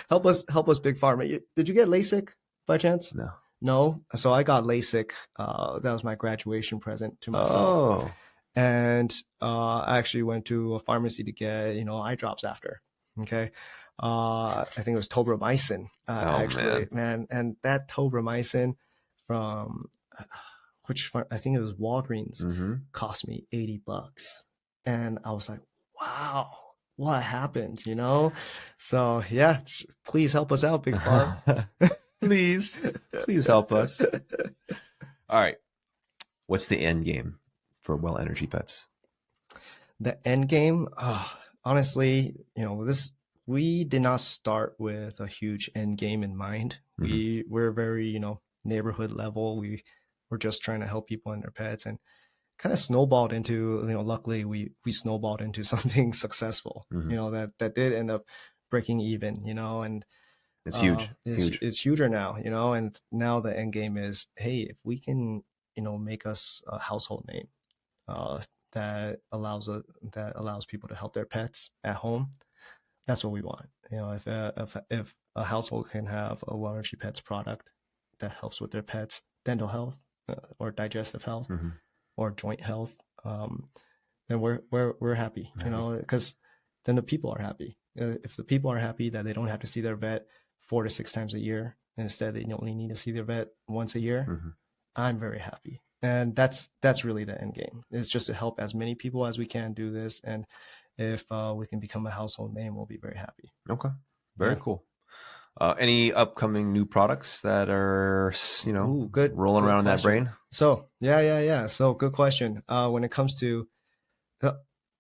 help us Big Farm. Did you get LASIK by chance? No. So I got LASIK. That was my graduation present to myself. Oh. And I actually went to a pharmacy to get, eye drops after. Okay. I think it was tobramycin, actually, man. And that tobramycin from I think it was Walgreens, cost me $80. And I was like, wow, what happened, So yeah, please help us out, Big Farm. Please help us. All right. What's the end game for WellNergy Pets? The end game, honestly, we did not start with a huge end game in mind. We're very, neighborhood level. We're just trying to help people and their pets, and kind of snowballed into, luckily we snowballed into something successful, that did end up breaking even, and It's huge. it's huger now, and now the end game is, hey, if we can, make us a household name, that allows people to help their pets at home. That's what we want. If a household can have a WellNergy Pets product that helps with their pets' dental health, or digestive health, or joint health, then we're happy. Because then the people are happy. If the people are happy that they don't have to see their vet 4 to 6 times a year, and instead they only need to see their vet once a year, I'm very happy. And that's really the end game. It's just to help as many people as we can do this, and if we can become a household name, we'll be very happy. Okay, very cool. Any upcoming new products that are, rolling around in that brain? So yeah. So good question. When it comes to,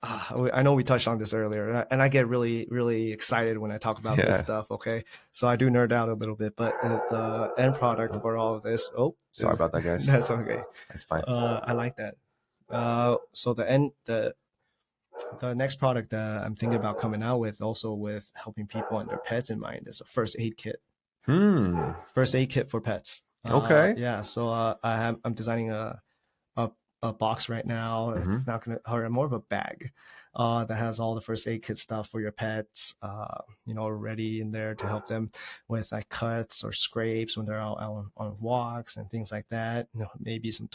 I know we touched on this earlier, and I get really, really excited when I talk about this stuff. Okay, so I do nerd out a little bit, but the end product for all of this. Oh, sorry about that, guys. That's okay. That's fine. I like that. So the next product that I'm thinking about coming out with, also with helping people and their pets in mind, is a first aid kit. First aid kit for pets. Okay. Yeah. So I'm designing a box right now. It's not gonna, or more of a bag, that has all the first aid kit stuff for your pets, ready in there to help them with like cuts or scrapes when they're out on walks and things like that. Maybe some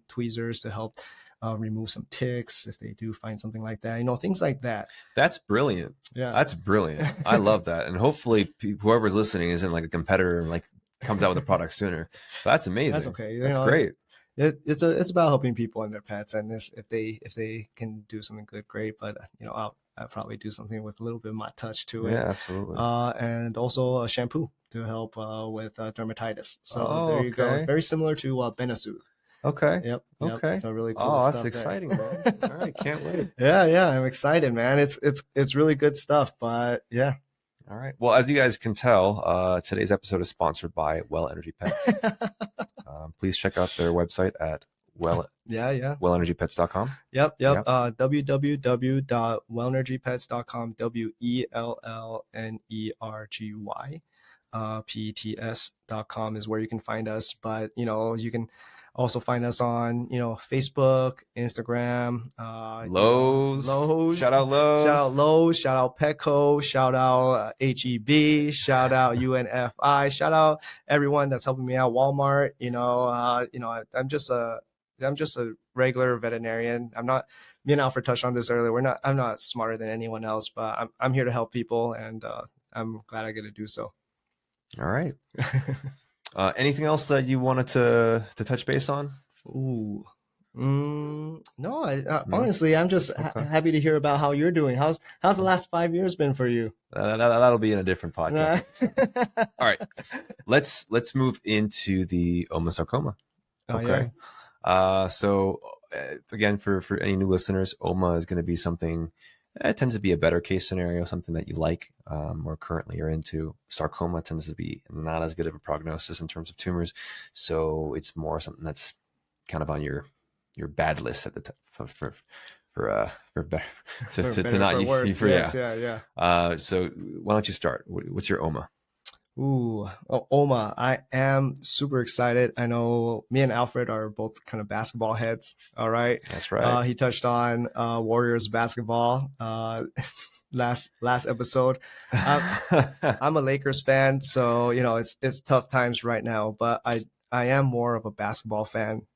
tweezers to help remove some ticks if they do find something like that, things like that. That's brilliant. Yeah, that's brilliant. I love that. And hopefully whoever's listening isn't like a competitor and like comes out with a product sooner. But that's amazing. That's okay. That's great. It's about helping people and their pets, and if they can do something good, great. But I'll probably do something with a little bit of my touch to it. Yeah, absolutely. And also a shampoo to help with dermatitis. So there you go. Very similar to Benesoothe. Okay. Yep. Okay. So really cool. Oh, that's stuff exciting, man. All right, can't wait. Yeah, I'm excited, man. It's really good stuff. But yeah. All right. Well, as you guys can tell, today's episode is sponsored by WellNergy Pets. Please check out their website at WellNergyPets.com. Yep. www.wellnergypets.com. WellNergy Pets.com is where you can find us. But you can also find us on Facebook, Instagram, Lowe's. Shout out Lowe's. Shout out Petco. Shout out HEB. Shout out UNFI. Shout out everyone that's helping me out. Walmart. I'm just a regular veterinarian. I'm not. Me and Alfred touched on this earlier. I'm not smarter than anyone else, but I'm here to help people, and I'm glad I get to do so. All right. Anything else that you wanted to touch base on? Ooh. No, honestly, I'm just happy to hear about how you're doing. How's the last 5 years been for you? That'll be in a different podcast. All right, let's move into the Oma Sarcoma. Okay. Yeah. So again, for any new listeners, Oma is going to be something. It tends to be a better case scenario, something that you like or currently are into. Sarcoma tends to be not as good of a prognosis in terms of tumors, so it's more something that's kind of on your bad list at the time for not use. Yeah. So why don't you start? What's your Oma? Ooh, Oma. I am super excited. I know me and Alfred are both kind of basketball heads. All right. That's right. He touched on Warriors basketball last episode. I'm a Lakers fan, so it's tough times right now, but I am more of a basketball fan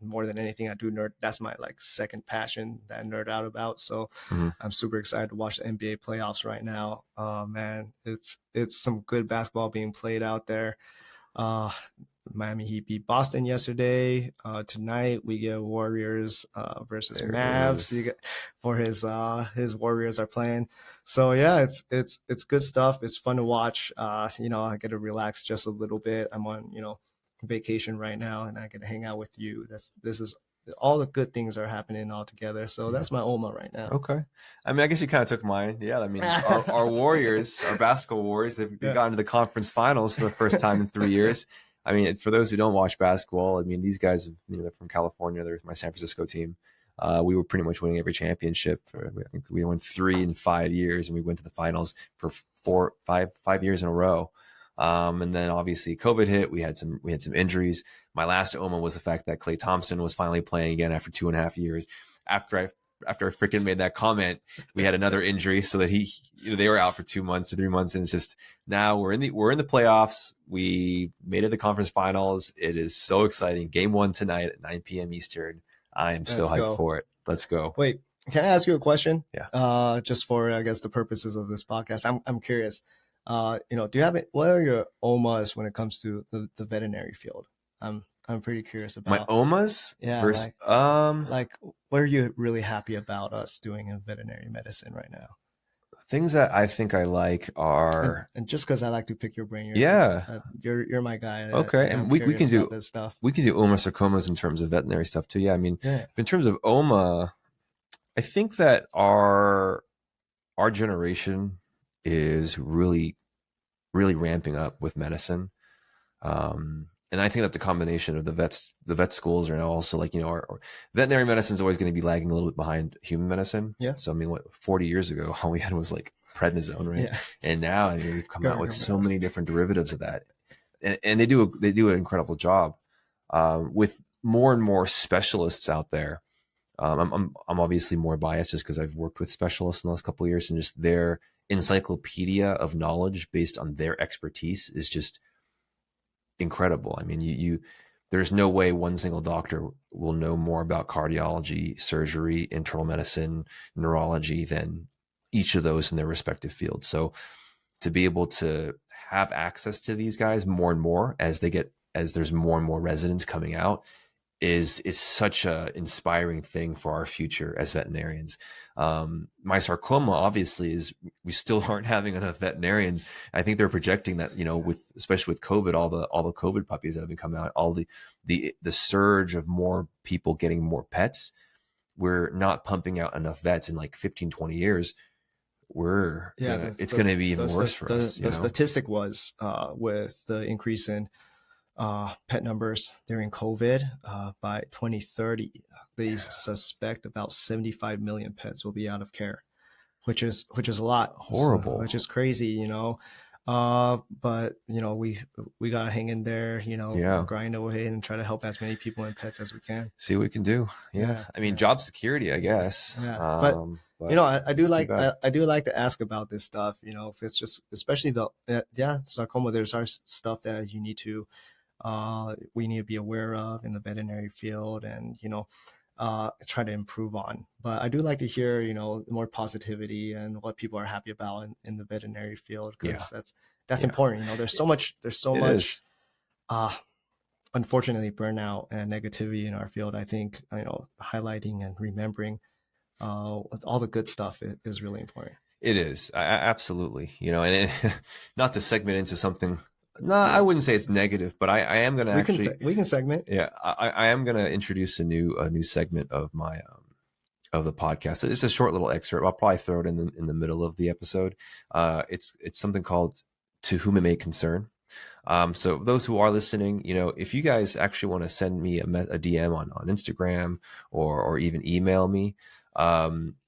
more than anything. I do nerd. That's my second passion that I nerd out about. So I'm super excited to watch the NBA playoffs right now. Man, it's some good basketball being played out there. Miami Heat beat Boston yesterday. Tonight we get Warriors versus Mavs. For his Warriors are playing. So yeah, it's good stuff. It's fun to watch. I get to relax just a little bit. I'm on vacation right now, and I get to hang out with you. This all the good things are happening all together. So that's my Oma right now. Okay. I mean, I guess you kind of took mine. Yeah. I mean, our Warriors, our basketball Warriors, they've gotten to the conference finals for the first time in 3 years. I mean, for those who don't watch basketball, I mean, these guys, they're from California. They're my San Francisco team. We were pretty much winning every championship. I think we won 3 in 5 years, and we went to the finals for 5 years in a row. And then obviously COVID hit. We had some injuries. My last Oma was the fact that Klay Thompson was finally playing again after 2.5 years. After I freaking made that comment, we had another injury, so that they were out for 2 months to 3 months, and it's just now we're in the playoffs. We made it to the conference finals. It is so exciting. Game 1 tonight at 9 p.m. Eastern. I am so hyped for it. Let's go. Wait, can I ask you a question? Yeah. Just for, I guess, the purposes of this podcast, I'm curious. Do you have it? What are your Omas when it comes to the veterinary field? I'm pretty curious about my Omas. Yeah. First, like, what are you really happy about us doing in veterinary medicine right now? Things that I think I like are, and just because I like to pick your brain, you're my guy. Okay, and we can do this stuff. We can do Oma Sarcomas in terms of veterinary stuff too. Yeah, I mean, in terms of Oma, I think that our generation is really ramping up with medicine. And I think that the combination of the vet schools are now also like, our veterinary medicine is always going to be lagging a little bit behind human medicine. Yeah. So, I mean, 40 years ago, all we had was like prednisone, right? Yeah. And now, I mean, we've come out with so many different derivatives of that. And they do an incredible job, with more and more specialists out there. I'm obviously more biased just because I've worked with specialists in the last couple of years, and just their encyclopedia of knowledge based on their expertise is just incredible. I mean, there's no way one single doctor will know more about cardiology, surgery, internal medicine, neurology than each of those in their respective fields. So to be able to have access to these guys more and more as there's more and more residents coming out is such a inspiring thing for our future as veterinarians. My sarcoma obviously is, we still aren't having enough veterinarians. I think they're projecting that, especially with COVID, all the COVID puppies that have been coming out, all the surge of more people getting more pets, we're not pumping out enough vets in like 15, 20 years. It's going to be even worse for us. The statistic was, with the increase in pet numbers during COVID, by 2030, they suspect about 75 million pets will be out of care, which is a lot. Horrible. Which is crazy, but we gotta hang in there, grind away and try to help as many people and pets as we can. See what we can do. Yeah. I mean, job security, I guess. Yeah. But I do like to ask about this stuff, if it's just, especially sarcoma, there's our stuff that you need to we need to be aware of in the veterinary field, and try to improve on. But I do like to hear more positivity and what people are happy about in the veterinary field, because that's important. There's so much unfortunately burnout and negativity in our field. I think highlighting and remembering all the good stuff is really important. It is. Absolutely. And not to segment into something. No, I wouldn't say it's negative, but I am going to we can segment. Yeah, I am going to introduce a new segment of my of the podcast. It's a short little excerpt. I'll probably throw it in the middle of the episode. It's something called "To Whom It May Concern." So those who are listening, if you guys actually want to send me a DM on Instagram or even email me,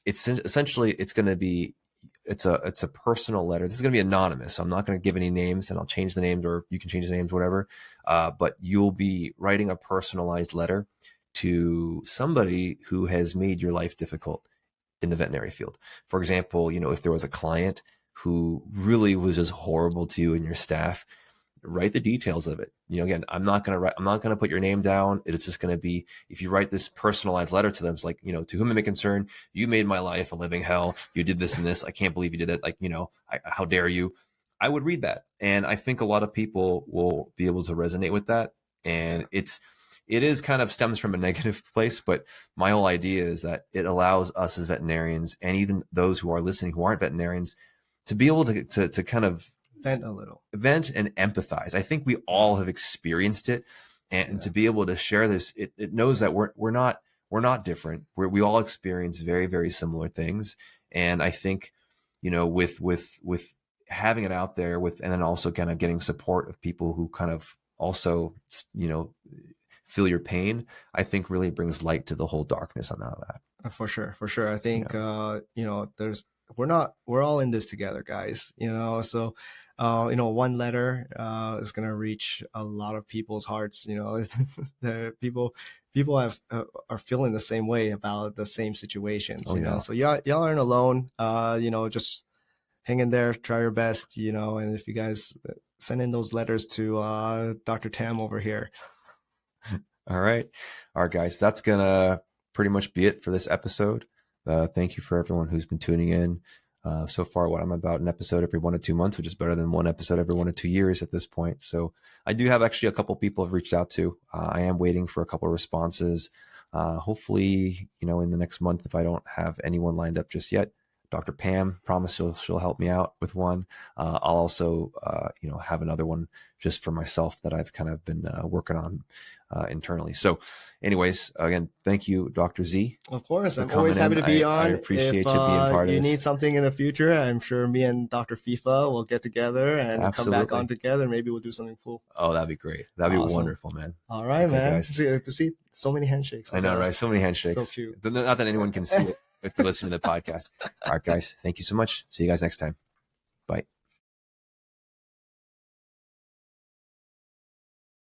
it's essentially going to be. It's a personal letter. This is going to be anonymous. So I'm not going to give any names, and I'll change the names, or you can change the names, whatever. But you'll be writing a personalized letter to somebody who has made your life difficult in the veterinary field. For example, if there was a client who really was just horrible to you and your staff, write the details of it. Again, I'm not going to put your name down. It's just going to be, if you write this personalized letter to them, it's like, to whom it may concern, you made my life a living hell. You did this and this. I can't believe you did that. Like, how dare you? I would read that. And I think a lot of people will be able to resonate with that. And it is kind of stems from a negative place, but my whole idea is that it allows us as veterinarians, and even those who are listening who aren't veterinarians, to be able to kind of vent and empathize. I think we all have experienced it, and to be able to share this, it knows that we're not we're not different. We all experience very, very similar things. And I think, with having it out there and then also kind of getting support of people who kind of also, feel your pain, I think really brings light to the whole darkness on all that. For sure. I think, we're all in this together, guys, so, one letter, is going to reach a lot of people's hearts, the people are feeling the same way about the same situations, so y'all aren't alone, just hang in there, try your best, and if you guys send in those letters to, Dr. Tam over here. All right, guys, that's gonna pretty much be it for this episode. Thank you for everyone who's been tuning in. So far, I'm about an episode every 1 to 2 months, which is better than one episode every 1 to 2 years at this point. So I do have actually a couple people I've reached out to. I am waiting for a couple of responses. Hopefully, in the next month, if I don't have anyone lined up just yet, Dr. Pam promised she'll help me out with one. I'll also, have another one just for myself that I've kind of been working on internally. So anyways, again, thank you, Dr. Z. Of course. I'm always happy to be on. I appreciate you being part of it. If you need something in the future, I'm sure me and Dr. FIFA will get together and come back on together. Maybe we'll do something cool. Oh, that'd be great. That'd be wonderful, man. All right, man. To see so many handshakes. I know, right? So many handshakes. So cute. Not that anyone can see it if you're listening to the podcast. All right, guys. Thank you so much. See you guys next time. Bye.